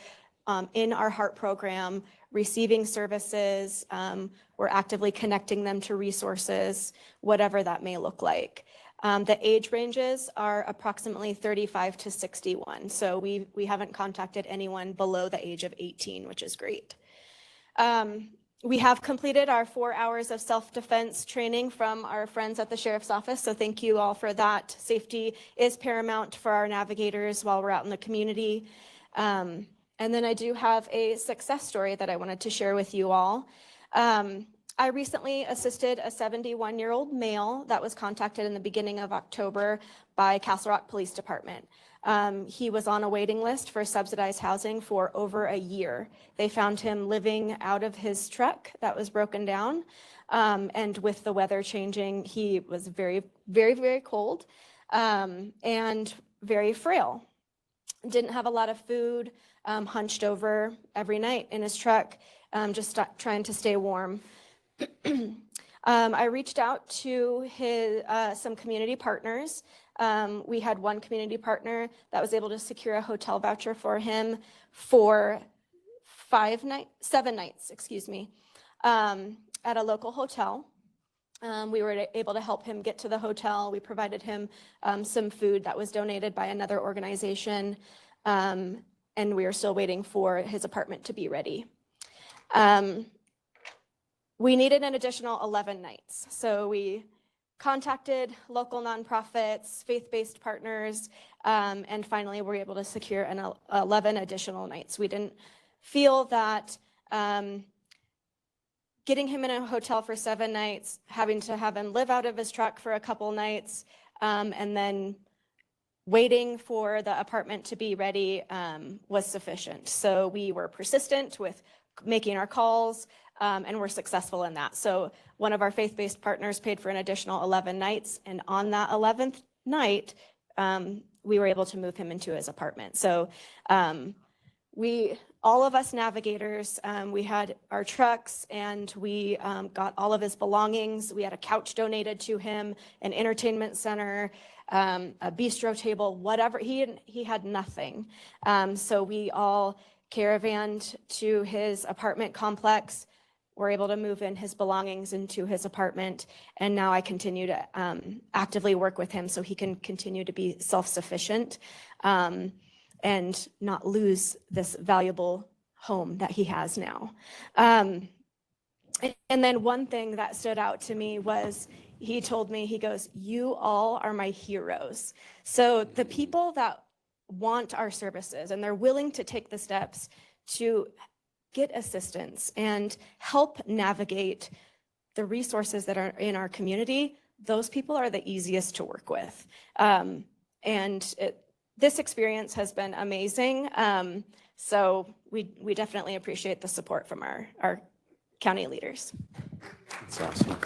in our HART program receiving services. We're actively connecting them to resources, whatever that may look like. The age ranges are approximately 35 to 61. So we haven't contacted anyone below the age of 18, which is great. We have completed our 4 hours of self-defense training from our friends at the Sheriff's Office, so thank you all for that. Safety is paramount for our navigators while we're out in the community. And then I do have a success story that I wanted to share with you all. I recently assisted a 71-year-old male that was contacted in the beginning of October by Castle Rock Police Department. He was on a waiting list for subsidized housing for over a year. They found him living out of his truck that was broken down. And with the weather changing, he was very, very, very cold and very frail. Didn't have a lot of food, hunched over every night in his truck, just trying to stay warm. I reached out to some community partners. We had one community partner that was able to secure a hotel voucher for him for 7 nights, at a local hotel. We were able to help him get to the hotel. We provided him some food that was donated by another organization, and we are still waiting for his apartment to be ready. We needed an additional 11 nights, so we contacted local nonprofits, faith-based partners, and finally were able to secure 11 additional nights. We didn't feel that getting him in a hotel for 7 nights, having to have him live out of his truck for a couple nights, and then waiting for the apartment to be ready was sufficient. So we were persistent with making our calls, and we're successful in that. So one of our faith-based partners paid for an additional 11 nights, and on that 11th night, we were able to move him into his apartment. So all of us navigators, we had our trucks, and we got all of his belongings. We had a couch donated to him, an entertainment center, a bistro table, whatever. He had nothing. So we all caravanned to his apartment complex. We're able to move in his belongings into his apartment, and now I continue to actively work with him so he can continue to be self-sufficient and not lose this valuable home that he has now. And then one thing that stood out to me was he told me, he goes, "You all are my heroes." So the people that want our services and they're willing to take the steps to get assistance and help navigate the resources that are in our community, those people are the easiest to work with. This experience has been amazing. So we definitely appreciate the support from our county leaders. That's awesome.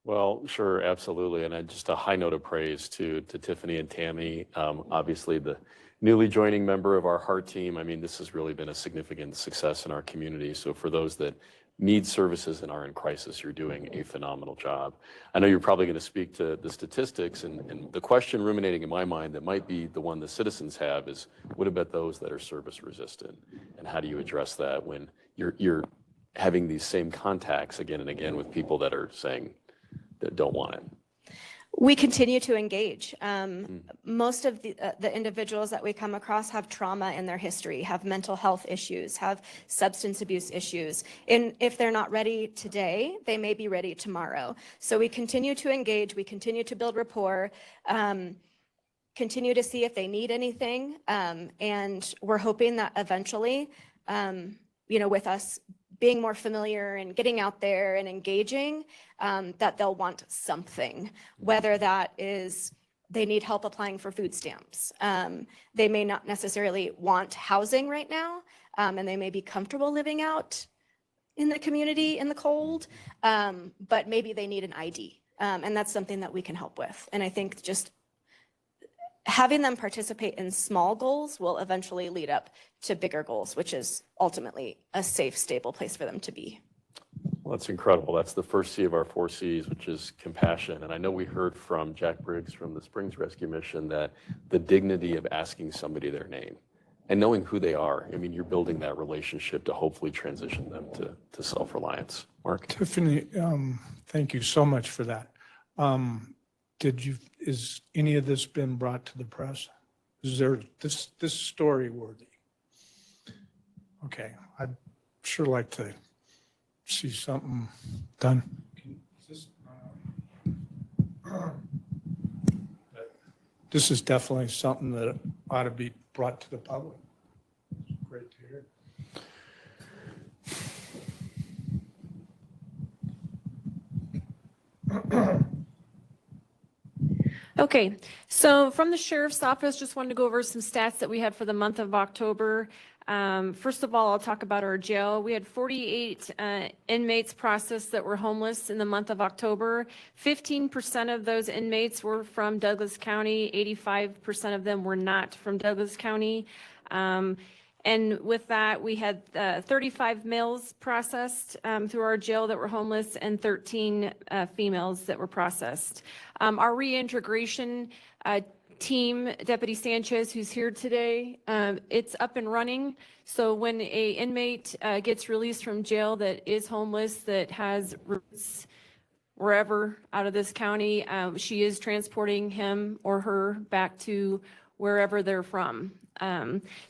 Well, sure, absolutely. And just a high note of praise to Tiffany and Tammy, obviously the newly joining member of our HART team. I mean, this has really been a significant success in our community. So for those that need services and are in crisis, you're doing a phenomenal job. I know you're probably going to speak to the statistics, and the question ruminating in my mind that might be the one the citizens have is, what about those that are service resistant? And how do you address that when you're having these same contacts again and again with people that are saying, that don't want it? We continue to engage. Most of the individuals that we come across have trauma in their history, have mental health issues, have substance abuse issues. And if they're not ready today, they may be ready tomorrow. So we continue to engage, we continue to build rapport, continue to see if they need anything. And we're hoping that eventually, with us being more familiar and getting out there and engaging, that they'll want something, whether that is they need help applying for food stamps. They may not necessarily want housing right now, and they may be comfortable living out in the community in the cold, but maybe they need an ID. And that's something that we can help with. And I think just having them participate in small goals will eventually lead up to bigger goals, which is ultimately a safe, stable place for them to be. Well, that's incredible. That's the first C of our 4 Cs, which is compassion. And I know we heard from Jack Briggs from the Springs Rescue Mission that the dignity of asking somebody their name and knowing who they are. I mean, you're building that relationship to hopefully transition them to self-reliance. Mark? Tiffany, thank you so much for that. Is any of this been brought to the press? Is there this story worthy? Okay, I'd sure like to see something done. This is definitely something that ought to be brought to the public. Great to hear. Okay, so from the sheriff's office, just wanted to go over some stats that we had for the month of October. First of all, I'll talk about our jail. We had 48 inmates processed that were homeless in the month of October. 15% of those inmates were from Douglas County. 85% of them were not from Douglas County. And with that, we had 35 males processed through our jail that were homeless and 13 females that were processed. Our reintegration team, Deputy Sanchez, who's here today, it's up and running. So when a inmate gets released from jail that is homeless, that has roots wherever out of this county, she is transporting him or her back to wherever they're from.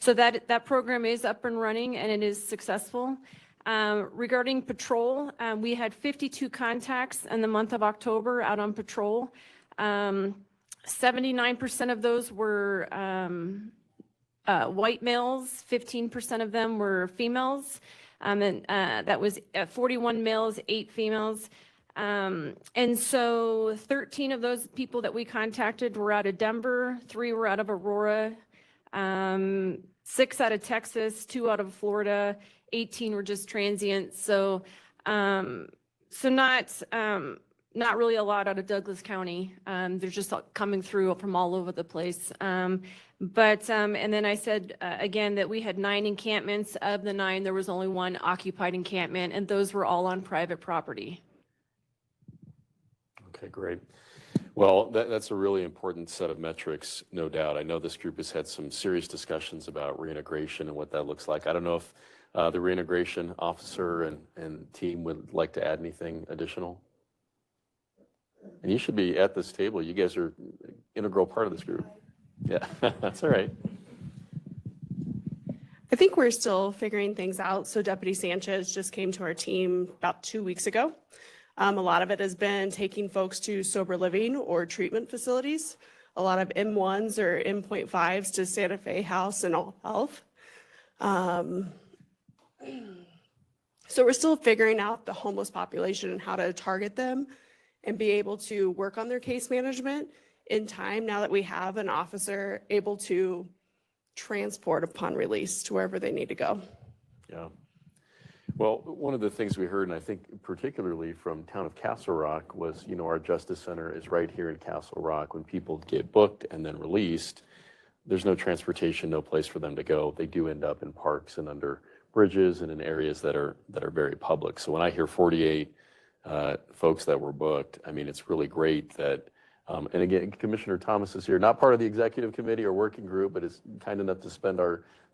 So that program is up and running and it is successful. Regarding patrol, we had 52 contacts in the month of October out on patrol. 79% of those were white males, 15% of them were females, and that was 41 males, 8 females. And so 13 of those people that we contacted were out of Denver, 3 were out of Aurora, 6 out of Texas, 2 out of Florida, 18 were just transient. So, not really a lot out of Douglas County. They're just coming through from all over the place. And then I said again that we had 9 encampments. Of the 9, there was only 1 occupied encampment, and those were all on private property. Okay, great. Well, that's a really important set of metrics, no doubt. I know this group has had some serious discussions about reintegration and what that looks like. I don't know if the reintegration officer and team would like to add anything additional. And you should be at this table. You guys are an integral part of this group. Yeah, that's all right. I think we're still figuring things out. So Deputy Sanchez just came to our team about 2 weeks ago. A lot of it has been taking folks to sober living or treatment facilities. A lot of M1s or M.5s to Santa Fe House and All Health. So we're still figuring out the homeless population and how to target them and be able to work on their case management in time now that we have an officer able to transport upon release to wherever they need to go. Yeah. Well, one of the things we heard, and I think particularly from town of Castle Rock, was, our Justice Center is right here in Castle Rock. When people get booked and then released, there's no transportation, no place for them to go. They do end up in parks and under bridges and in areas that are very public. So when I hear 48 folks that were booked, I mean, it's really great that, and again, Commissioner Thomas is here, not part of the executive committee or working group, but is kind enough to spend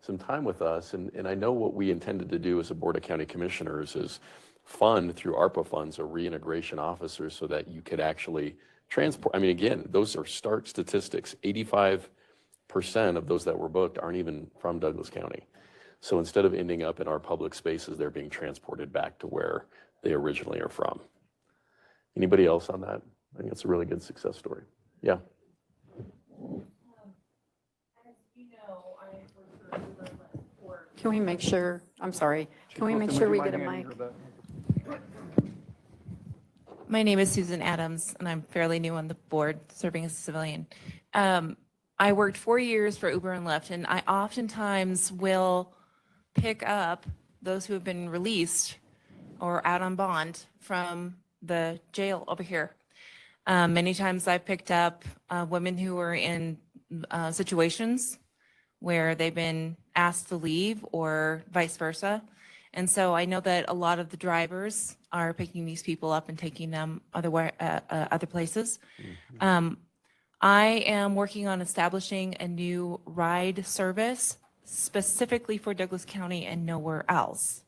some time with us. And I know what we intended to do as a Board of County Commissioners is fund through ARPA funds a reintegration officer so that you could actually transport. I mean, again, those are stark statistics. 85% of those that were booked aren't even from Douglas County. So instead of ending up in our public spaces, they're being transported back to where they originally are from. Anybody else on that? I think it's a really good success story. Yeah. Can we make sure, I'm sorry, can we make sure we get a mic? My name is Susan Adams, and I'm fairly new on the board, serving as a civilian. I worked 4 years for Uber and Lyft, and I oftentimes will pick up those who have been released or out on bond from the jail over here. Many times I've picked up women who are in situations where they've been asked to leave or vice versa. And so I know that a lot of the drivers are picking these people up and taking them other places. I am working on establishing a new ride service specifically for Douglas County and nowhere else.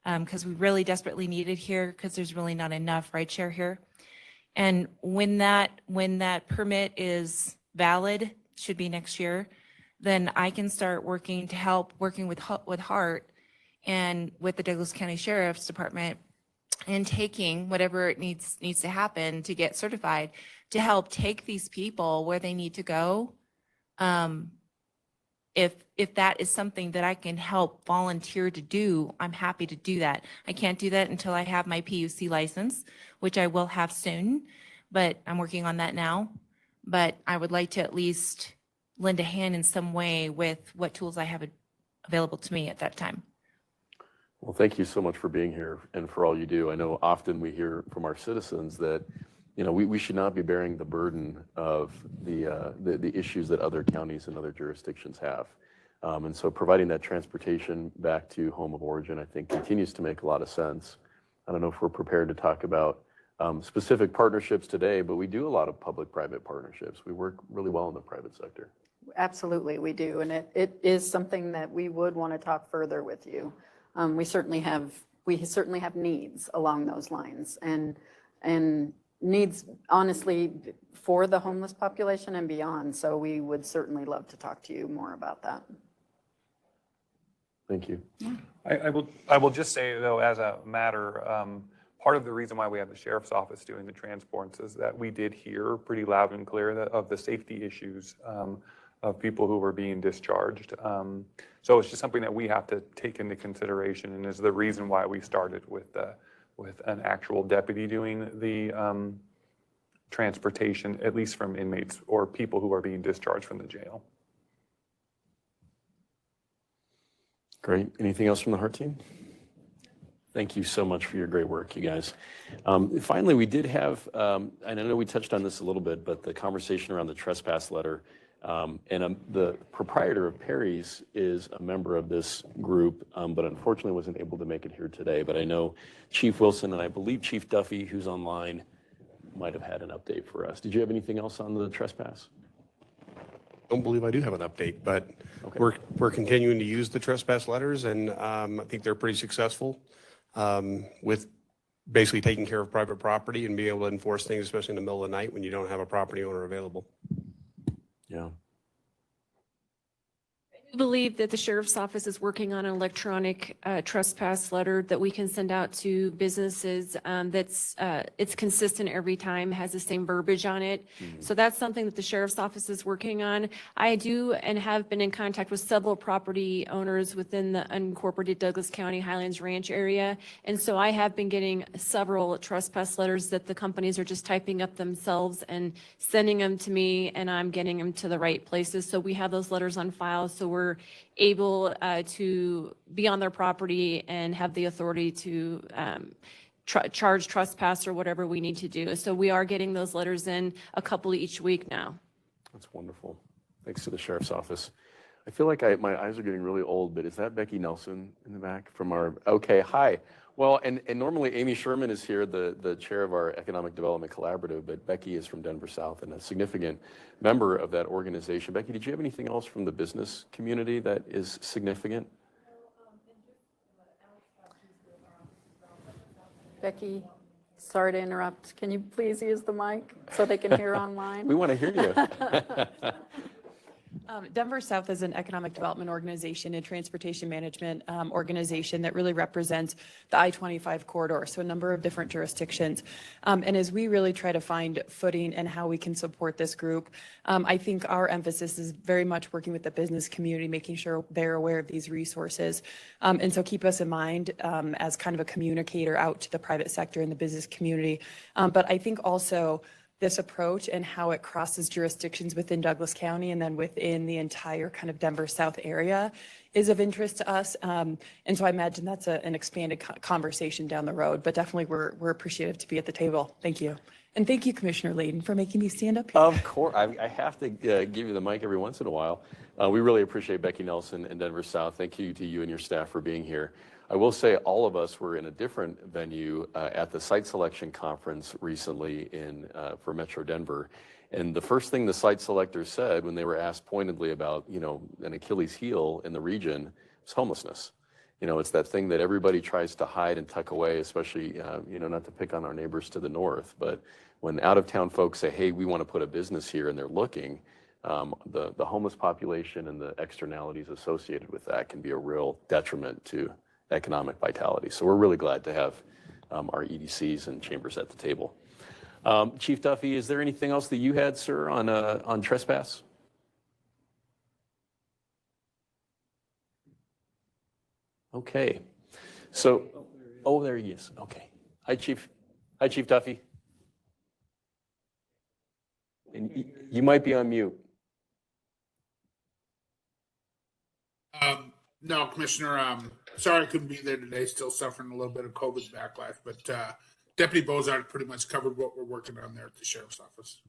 Because we really desperately need it here because there's really not enough rideshare here. And when that permit is valid, should be next year, then I can start working with Hart and with the Douglas County Sheriff's Department and taking whatever it needs to happen to get certified to help take these people where they need to go. If that is something that I can help volunteer to do, I'm happy to do that. I can't do that until I have my PUC license, which I will have soon, but I'm working on that now. But I would like to at least lend a hand in some way with what tools I have available to me at that time. Well, thank you so much for being here and for all you do. I know often we hear from our citizens that, you know, we should not be bearing the burden of the issues that other counties and other jurisdictions have. And so providing that transportation back to home of origin, I think, continues to make a lot of sense. I don't know if we're prepared to talk about specific partnerships today, but we do a lot of public-private partnerships. We work really well in the private sector. Absolutely, we do. And it is something that we would want to talk further with you. We certainly have needs along those lines and needs, honestly, for the homeless population and beyond. So we would certainly love to talk to you more about that. Thank you. I will just say, though, as a matter, part of the reason why we have the sheriff's office doing the transports is that we did hear pretty loud and clear of the safety issues of people who were being discharged. So it's just something that we have to take into consideration, and is the reason why we started with an actual deputy doing the transportation, at least from inmates or people who are being discharged from the jail. Great. Anything else from the Hart team? Thank you so much for your great work, you guys. Finally, we did have, and I know we touched on this a little bit, but the conversation around the trespass letter. The proprietor of Perry's is a member of this group, but unfortunately wasn't able to make it here today. But I know Chief Wilson and I believe Chief Duffy, who's online, might have had an update for us. Did you have anything else on the trespass? I don't believe I do have an update, but okay. we're continuing to use the trespass letters, and I think they're pretty successful with basically taking care of private property and being able to enforce things, especially in the middle of the night when you don't have a property owner available. Yeah. I believe that the sheriff's office is working on an electronic trespass letter that we can send out to businesses it's consistent every time, has the same verbiage on it. So that's something that the sheriff's office is working on. I do and have been in contact with several property owners within the unincorporated Douglas County Highlands Ranch area. And so I have been getting several trespass letters that the companies are just typing up themselves and sending them to me, and I'm getting them to the right places. So we have those letters on file. So we're able to be on their property and have the authority to charge trespass or whatever we need to do. So we are getting those letters in a couple each week now. That's wonderful. Thanks to the sheriff's office. I feel like my eyes are getting really old, but is that Becky Nelson in the back from our, okay, hi. Well, and normally Amy Sherman is here, the chair of our Economic Development Collaborative, but Becky is from Denver South and a significant member of that organization. Becky, did you have anything else from the business community that is significant? Becky, sorry to interrupt. Can you please use the mic so they can hear online? We want to hear you. Denver South is an economic development organization and transportation management organization that really represents the I-25 corridor, so a number of different jurisdictions. And as we really try to find footing and how we can support this group, I think our emphasis is very much working with the business community, making sure they're aware of these resources. And so keep us in mind as kind of a communicator out to the private sector and the business community. But I think also this approach and how it crosses jurisdictions within Douglas County and then within the entire kind of Denver South area is of interest to us. And so I imagine that's an expanded conversation down the road, but definitely we're appreciative to be at the table. Thank you. And thank you, Commissioner Layden, for making me stand up here. Of course, I have to give you the mic every once in a while. We really appreciate Becky Nelson and Denver South. Thank you to you and your staff for being here. I will say all of us were in a different venue at the site selection conference recently for Metro Denver. And the first thing the site selectors said when they were asked pointedly about, an Achilles heel in the region was homelessness. It's that thing that everybody tries to hide and tuck away, especially, not to pick on our neighbors to the north. But when out-of-town folks say, hey, we want to put a business here and they're looking, the homeless population and the externalities associated with that can be a real detriment to economic vitality. So we're really glad to have our EDCs and chambers at the table. Chief Duffy, is there anything else that you had, sir, on trespass? Okay. So, there he is. Okay. Hi, Chief. Hi, Chief Duffy. And you might be on mute. No, Commissioner, sorry I couldn't be there today, still suffering a little bit of COVID backlash, but Deputy Bozard pretty much covered what we're working on there at the Sheriff's Office.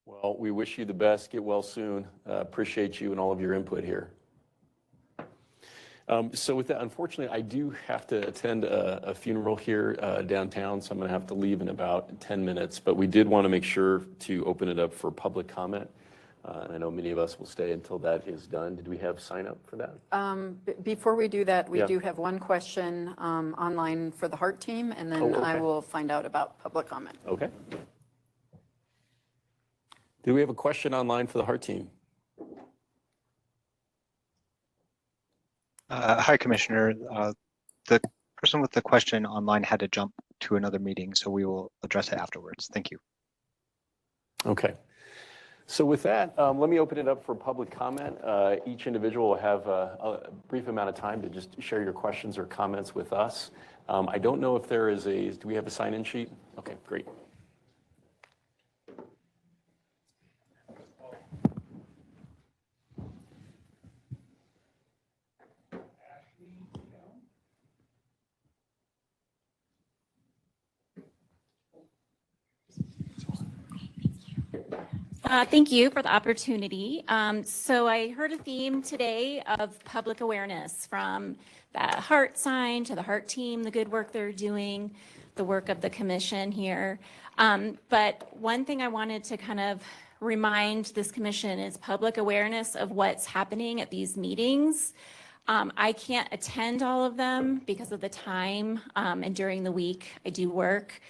Well, we wish you the best. Get well soon. Appreciate you and all of your input here. So with that, unfortunately, I do have to attend a funeral here downtown, so I'm going to have to leave in about 10 minutes. But we did want to make sure to open it up for public comment. And I know many of us will stay until that is done. Did we have sign up for that? Before we do that, we Yeah. do have one question online for the Heart team, and then Oh, I okay. will find out about public comment. Okay. Do we have a question online for the Heart team? Hi, Commissioner. The person with the question online had to jump to another meeting, so we will address it afterwards. Thank you. Okay. So with that, let me open it up for public comment. Each individual will have a brief amount of time to just share your questions or comments with us. I don't know if there is do we have a sign-in sheet? Okay, great. Thank you for the opportunity. So I heard a theme today of public awareness, from the Heart sign to the Heart team, the good work they're doing, the work of the commission here. But one thing I wanted to kind of remind this commission is public awareness of what's happening at these meetings. I can't attend all of them because of the time, and during the week I do work.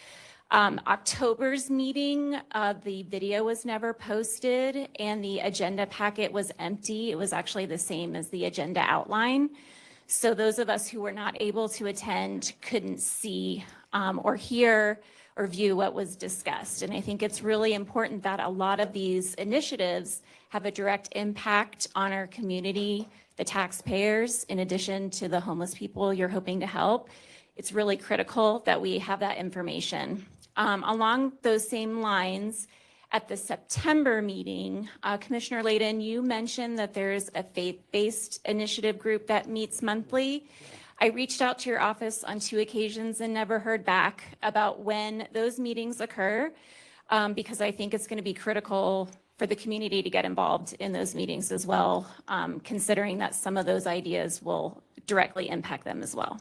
October's meeting, the video was never posted and the agenda packet was empty. It was actually the same as the agenda outline. So those of us who were not able to attend couldn't see or hear or view what was discussed. And I think it's really important that a lot of these initiatives have a direct impact on our community, the taxpayers, in addition to the homeless people you're hoping to help. It's really critical that we have that information. Along those same lines, at the September meeting, Commissioner Layden, you mentioned that there's a faith-based initiative group that meets monthly. I reached out to your office on 2 occasions and never heard back about when those meetings occur, because I think it's going to be critical for the community to get involved in those meetings as well, considering that some of those ideas will directly impact them as well.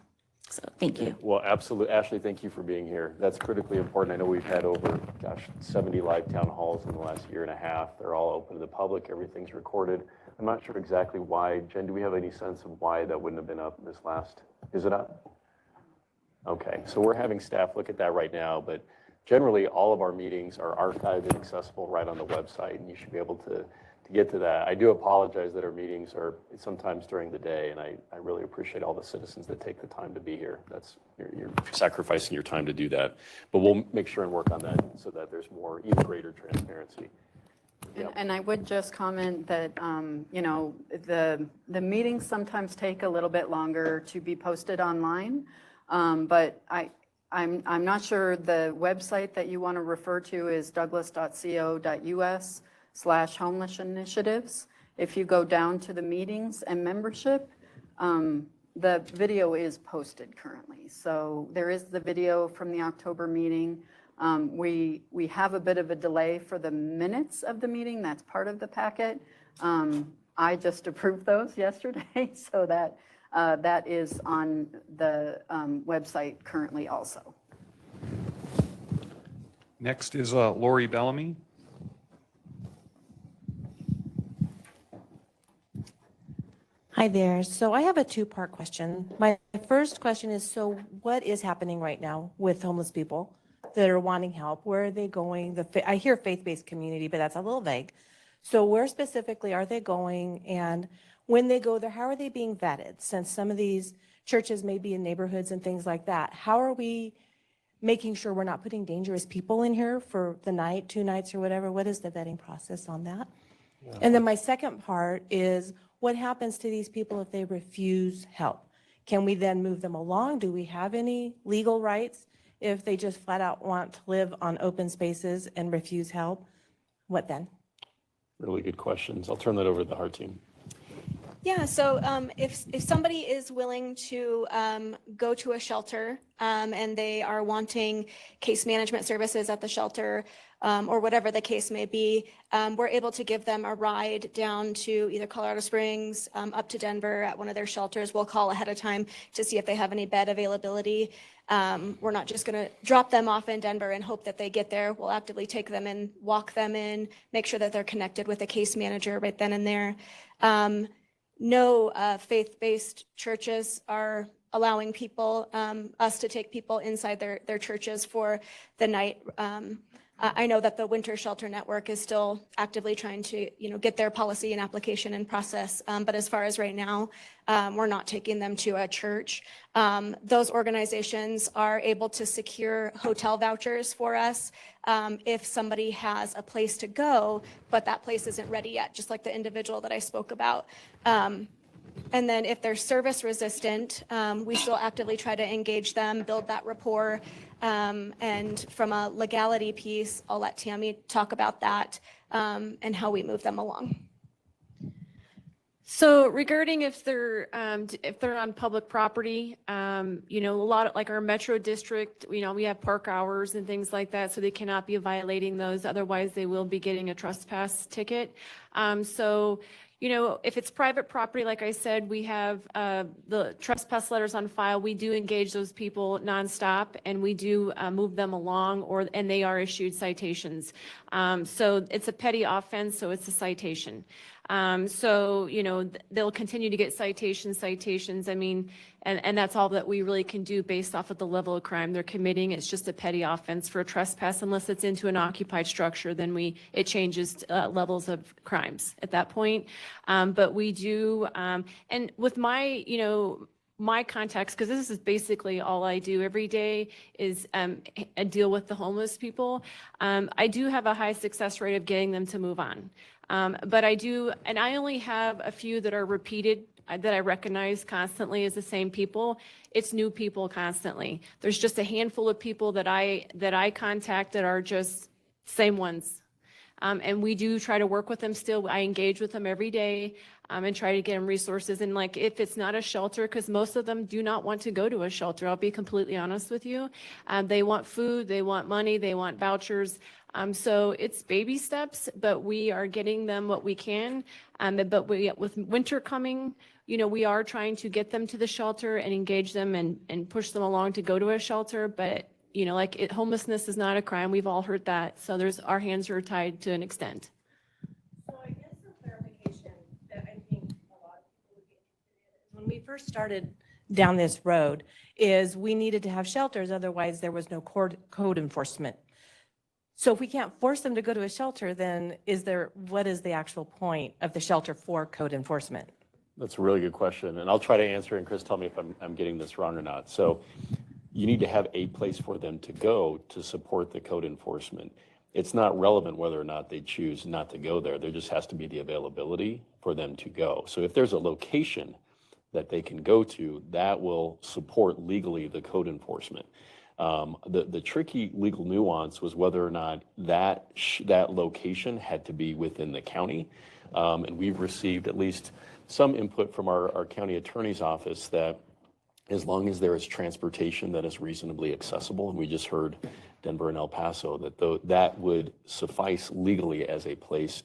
So thank you. Well, absolutely. Ashley, thank you for being here. That's critically important. I know we've had over, 70 live town halls in the last year and a half. They're all open to the public. Everything's recorded. I'm not sure exactly why. Jen, do we have any sense of why that wouldn't have been up this last? Is it up? Okay, so we're having staff look at that right now, but generally all of our meetings are archived and accessible right on the website, and you should be able to to get to that. I do apologize that our meetings are sometimes during the day, and I really appreciate all the citizens that take the time to be here. That's, you're sacrificing your time to do that. But we'll make sure and work on that so that there's more, even greater transparency. And I would just comment that, you know, the meetings sometimes take a little bit longer to be posted online, but I'm not sure the website that you want to refer to is douglas.co.us/homeless initiatives. If you go down to the meetings and membership, the video is posted currently. So there is the video from the October meeting. We have a bit of a delay for the minutes of the meeting. That's part of the packet. I just approved those yesterday, so that that is on the website currently also. Next is Lori Bellamy. Hi there. So I have a two-part question. My first question is, so what is happening right now with homeless people that are wanting help? Where are they going? I hear faith-based community, but that's a little vague. So where specifically are they going? And when they go there, how are they being vetted? Since some of these churches may be in neighborhoods and things like that, how are we making sure we're not putting dangerous people in here for the night, 2 nights or whatever? What is the vetting process on that? Yeah. And then my second part is, what happens to these people if they refuse help? Can we then move them along? Do we have any legal rights if they just flat out want to live on open spaces and refuse help? What then? Really good questions. I'll turn that over to the HEART team. Yeah, so if somebody is willing to go to a shelter and they are wanting case management services at the shelter or whatever the case may be, we're able to give them a ride down to either Colorado Springs, up to Denver at one of their shelters. We'll call ahead of time to see if they have any bed availability. We're not just going to drop them off in Denver and hope that they get there. We'll actively take them in, walk them in, make sure that they're connected with a case manager right then and there. No faith-based churches are allowing people, us to take people inside their churches for the night. I know that the Winter Shelter Network is still actively trying to, get their policy and application and process. But as far as right now, we're not taking them to a church. Those organizations are able to secure hotel vouchers for us if somebody has a place to go, but that place isn't ready yet, just like the individual that I spoke about. And then if they're service resistant, we still actively try to engage them, build that rapport. And from a legality piece, I'll let Tammy talk about that and how we move them along. So regarding if they're on public property, a lot of like our metro district, we have park hours and things like that, so they cannot be violating those. Otherwise, they will be getting a trespass ticket. If it's private property, like I said, we have the trespass letters on file. We do engage those people nonstop, and we do move them along, and they are issued citations. So it's a petty offense, so it's a citation. They'll continue to get citations. I mean, and that's all that we really can do based off of the level of crime they're committing. It's just a petty offense for a trespass. Unless it's into an occupied structure, then it changes levels of crimes at that point. But we do, and with my contacts, because this is basically all I do every day is deal with the homeless people. I do have a high success rate of getting them to move on. But I only have a few that are repeated, that I recognize constantly as the same people. It's new people constantly. There's just a handful of people that I contact that are just same ones. And we do try to work with them still. I engage with them every day and try to get them resources. And like, if it's not a shelter, because most of them do not want to go to a shelter, I'll be completely honest with you. They want food, they want money, they want vouchers. So it's baby steps, but we are getting them what we can. But with winter coming, we are trying to get them to the shelter and engage them and push them along to go to a shelter. But homelessness is not a crime. We've all heard that. So our hands are tied to an extent. So I guess some clarification that I think a lot of people would be interested in. When we first started down this road, is we needed to have shelters, otherwise there was no code enforcement. So if we can't force them to go to a shelter, then what is the actual point of the shelter for code enforcement? That's a really good question, and I'll try to answer, and Chris, tell me if I'm getting this wrong or not. So you need to have a place for them to go to support the code enforcement. It's not relevant whether or not they choose not to go there. There just has to be the availability for them to go. So if there's a location that they can go to, that will support legally the code enforcement. The tricky legal nuance was whether or not that location had to be within the county. And we've received at least some input from our county attorney's office that as long as there is transportation that is reasonably accessible, and we just heard Denver and El Paso, that would suffice legally as a place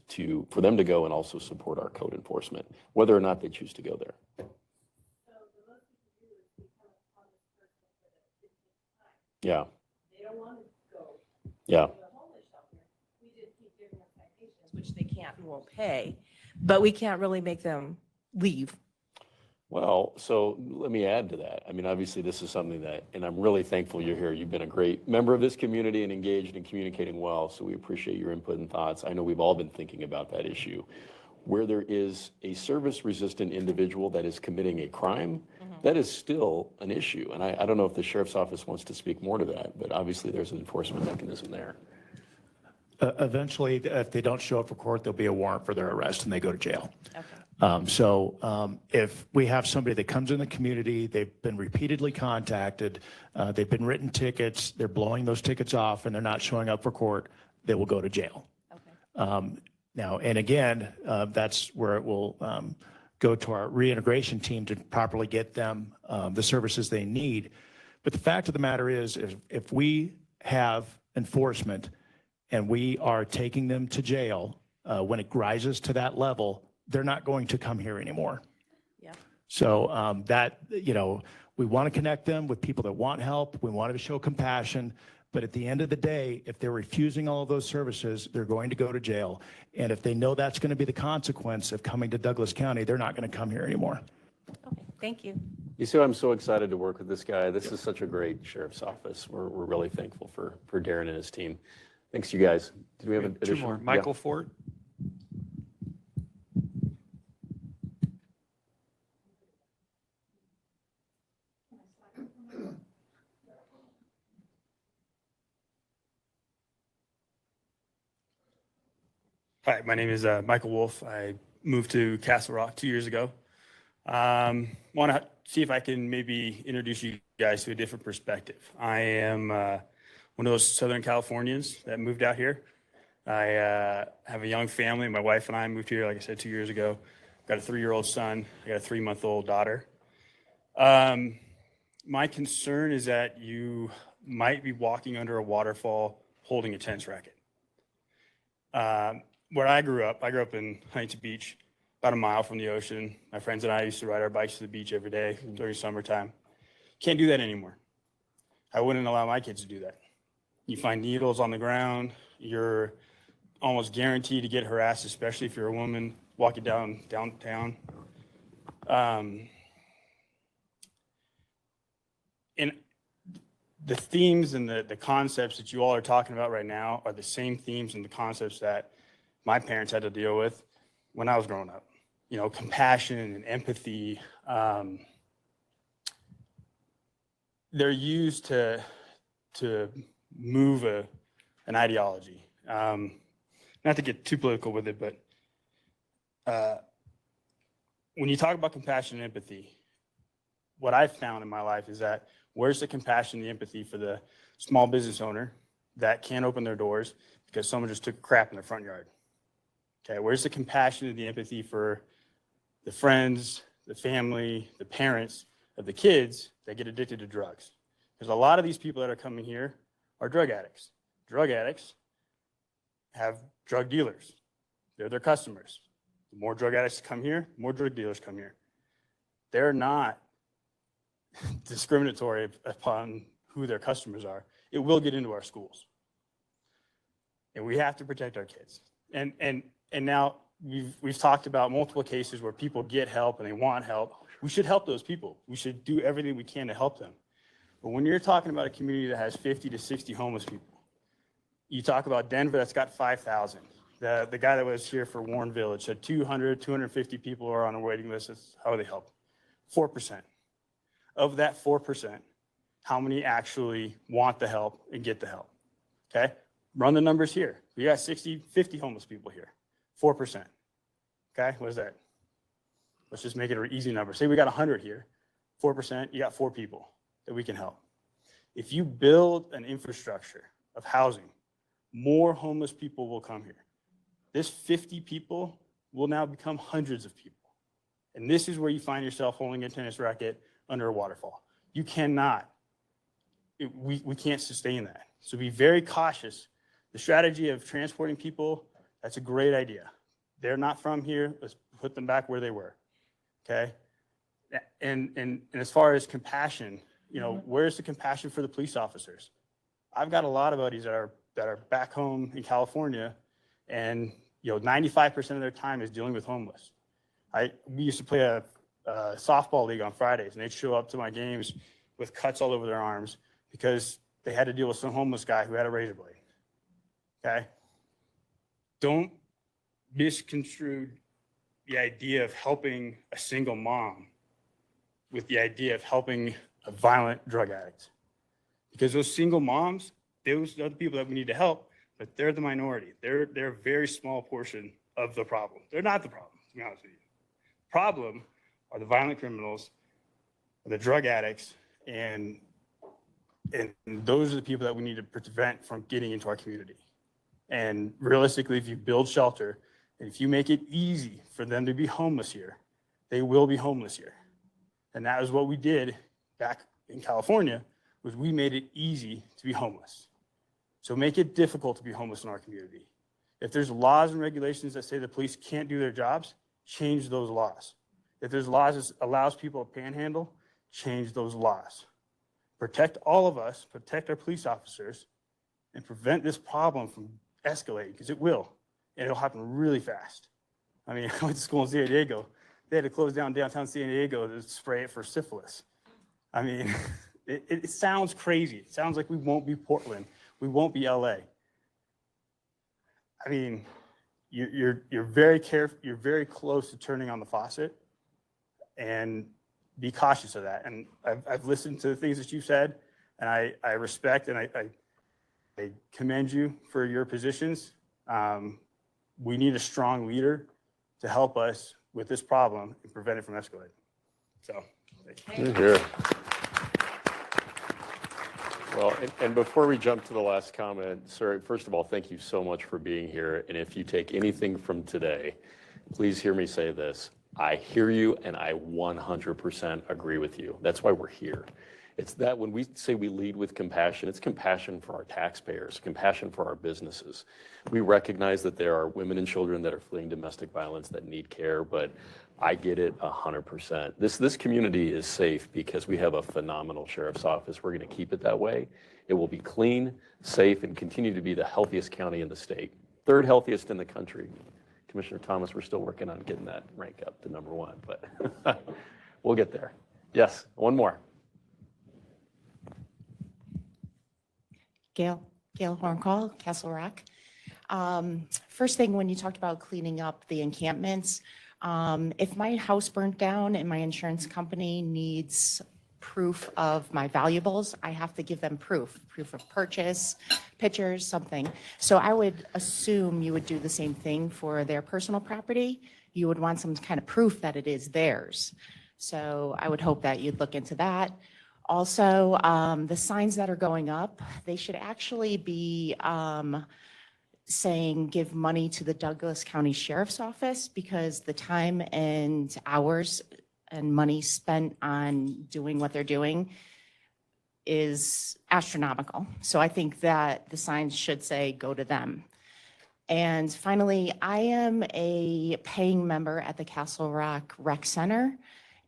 for them to go and also support our code enforcement, whether or not they choose to go there. Yeah. They don't want to go. Yeah. To the homeless shelter. We just keep giving them citations, which they can't and won't pay, but we can't really make them leave. Well, so let me add to that. I mean, obviously, this is something that, and I'm really thankful you're here. You've been a great member of this community and engaged and communicating well, so we appreciate your input and thoughts. I know we've all been thinking about that issue. Where there is a service-resistant individual that is committing a crime, that is still an issue. And I don't know if the sheriff's office wants to speak more to that, but obviously there's an enforcement mechanism there. Eventually, if they don't show up for court, there'll be a warrant for their arrest and they go to jail. If we have somebody that comes in the community, they've been repeatedly contacted, they've been written tickets, they're blowing those tickets off and they're not showing up for court, they will go to jail. Now, and again, that's where it will go to our reintegration team to properly get them the services they need. But the fact of the matter is if we have enforcement and we are taking them to jail, when it rises to that level, they're not going to come here anymore. Yeah. So we want to connect them with people that want help. We want to show compassion. But at the end of the day, if they're refusing all of those services, they're going to go to jail. And if they know that's going to be the consequence of coming to Douglas County, they're not going to come here anymore. Okay, thank you. You see, I'm so excited to work with this guy. This is such a great sheriff's office. We're really thankful for Darren and his team. Thanks, you guys. Did we have an Two additional? more. Michael Ford. Hi, my name is Michael Wolf. I moved to Castle Rock 2 years ago. Want to see if I can maybe introduce you guys to a different perspective. I am one of those Southern Californians that moved out here. I have a young family. My wife and I moved here, like I said, 2 years ago. Got a 3-year-old son. I got a 3-month-old daughter. My concern is that you might be walking under a waterfall holding a tennis racket. Where I grew up in Huntington Beach, about a mile from the ocean. My friends and I used to ride our bikes to the beach every day during summertime. Can't do that anymore. I wouldn't allow my kids to do that. You find needles on the ground. You're almost guaranteed to get harassed, especially if you're a woman walking downtown. And the themes and the concepts that you all are talking about right now are the same themes and the concepts that my parents had to deal with when I was growing up. You know, compassion and empathy. They're used to move an ideology. Not to get too political with it, but when you talk about compassion and empathy, what I've found in my life is that where's the compassion and the empathy for the small business owner that can't open their doors because someone just took crap in their front yard? Okay, where's the compassion and the empathy for the friends, the family, the parents of the kids that get addicted to drugs? Because a lot of these people that are coming here are drug addicts. Drug addicts have drug dealers. They're their customers. The more drug addicts come here, the more drug dealers come here. They're not discriminatory upon who their customers are. It will get into our schools. And we have to protect our kids. And now we've talked about multiple cases where people get help and they want help. We should help those people. We should do everything we can to help them. But when you're talking about a community that has 50 to 60 homeless people, You talk about Denver, that's got 5,000. The guy that was here for Warren Village said 200, 250 people are on a waiting list. That's how they help. 4%. Of that 4%, how many actually want the help and get the help? Okay, run the numbers here. We got 50 homeless people here, 4%. Okay, what is that? Let's just make it an easy number. Say we got 100 here, 4%, you got 4 people that we can help. If you build an infrastructure of housing, more homeless people will come here. This 50 people will now become hundreds of people. And this is where you find yourself holding a tennis racket under a waterfall. You cannot, we can't sustain that. So be very cautious. The strategy of transporting people, that's a great idea. They're not from here, let's put them back where they were, okay? And as far as compassion, you know, where's the compassion for the police officers? I've got a lot of buddies that are back home in California, and you know, 95% of their time is dealing with homeless. We used to play a softball league on Fridays, and they'd show up to my games with cuts all over their arms because they had to deal with some homeless guy who had a razor blade. Okay? Don't misconstrue the idea of helping a single mom with the idea of helping a violent drug addict. Because those single moms, those are the people that we need to help, but they're the minority. They're a very small portion of the problem. They're not the problem, to be honest with you. The problem are the violent criminals, the drug addicts, and those are the people that we need to prevent from getting into our community. And realistically, if you build shelter, and if you make it easy for them to be homeless here, they will be homeless here. And that is what we did back in California, was we made it easy to be homeless. So make it difficult to be homeless in our community. If there's laws and regulations that say the police can't do their jobs, change those laws. If there's laws that allows people to panhandle, change those laws. Protect all of us, protect our police officers, and prevent this problem from escalating, because it will, and it'll happen really fast. I mean, I went to school in San Diego. They had to close down downtown San Diego to spray it for syphilis. I mean, it sounds crazy. It sounds like we won't be Portland. We won't be LA. I mean, you're very careful. You're very close to turning on the faucet, and be cautious of that. And I've listened to the things that you've said, and I respect and I commend you for your positions. We need a strong leader to help us with this problem and prevent it from escalating. So, thank you. Here. Well, and before we jump to the last comment, sir, first of all, thank you so much for being here. And if you take anything from today, please hear me say this. I hear you, and I 100% agree with you. That's why we're here. It's that when we say we lead with compassion, it's compassion for our taxpayers, compassion for our businesses. We recognize that there are women and children that are fleeing domestic violence that need care, but I get it 100%. This community is safe because we have a phenomenal sheriff's office. We're going to keep it that way. It will be clean, safe, and continue to be the healthiest county in the state. 3rd healthiest in the country. Commissioner Thomas, we're still working on getting that rank up to #1, but we'll get there. Yes, one more. Gail Horncall, Castle Rock. First thing, when you talked about cleaning up the encampments, if my house burnt down and my insurance company needs proof of my valuables, I have to give them proof of purchase, pictures, something. So I would assume you would do the same thing for their personal property. You would want some kind of proof that it is theirs. So I would hope that you'd look into that. Also, the signs that are going up, they should actually be saying give money to the Douglas County Sheriff's Office, because the time and hours and money spent on doing what they're doing is astronomical. So I think that the signs should say go to them. And finally, I am a paying member at the Castle Rock Rec Center.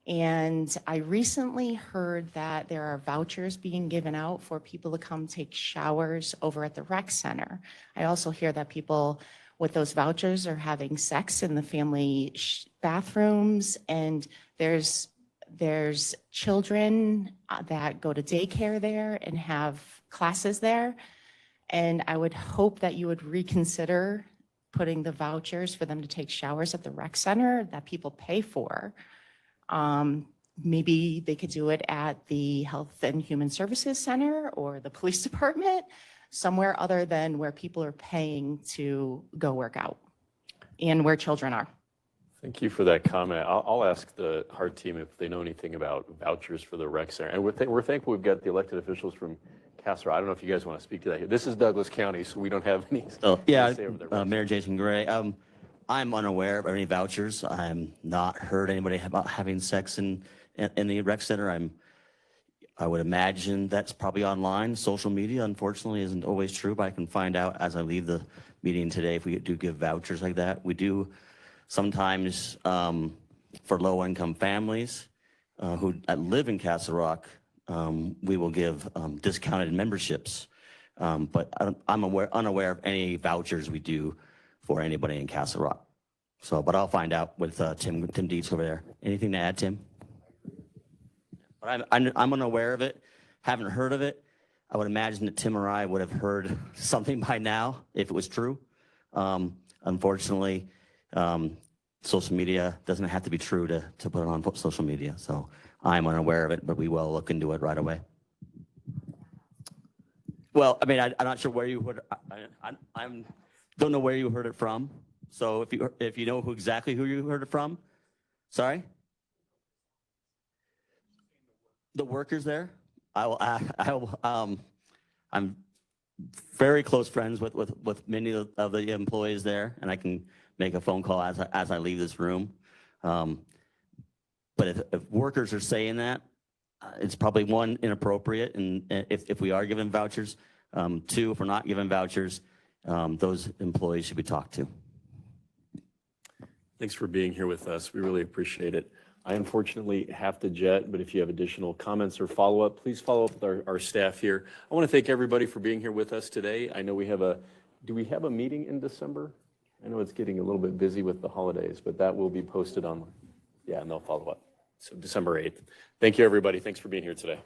And I recently heard that there are vouchers being given out for people to come take showers over at the rec center. I also hear that people with those vouchers are having sex in the family bathrooms, and there's children that go to daycare there and have classes there. And I would hope that you would reconsider putting the vouchers for them to take showers at the rec center that people pay for. Maybe they could do it at the Health and Human Services Center or the police department, somewhere other than where people are paying to go work out and where children are. Thank you for that comment. I'll ask the HART team if they know anything about vouchers for the rec center. And we're thankful we've got the elected officials from Castle Rock. I don't know if you guys want to speak to that here. This is Douglas County, so we don't have any. Yeah, say over there. Mayor Jason Gray. I'm unaware of any vouchers. I'm not heard anybody about having sex in the rec center. I would imagine that's probably online. Social media, unfortunately, isn't always true, but I can find out as I leave the meeting today if we do give vouchers like that. We do sometimes for low-income families who live in Castle Rock. We will give discounted memberships, but I'm unaware of any vouchers we do for anybody in Castle Rock. So, but I'll find out with Tim Dietz over there. Anything to add, Tim? But I'm unaware of it, haven't heard of it. I would imagine that Tim or I would have heard something by now if it was true. Unfortunately, social media doesn't have to be true to put it on social media. So I'm unaware of it, but we will look into it right away. Well, I mean, I'm not sure where you heard. I don't know where you heard it from. So if you know exactly who you heard it from, sorry. The workers there. I'm very close friends with many of the employees there, and I can make a phone call as I leave this room. But if workers are saying that, it's probably one, inappropriate, and if we are giving vouchers, two, if we're not giving vouchers, those employees should be talked to. Thanks for being here with us. We really appreciate it. I unfortunately have to jet, but if you have additional comments or follow-up, please follow up with our staff here. I want to thank everybody for being here with us today. I know do we have a meeting in December? I know it's getting a little bit busy with the holidays, but that will be posted online. Yeah, and they'll follow up. So December 8th. Thank you, everybody. Thanks for being here today.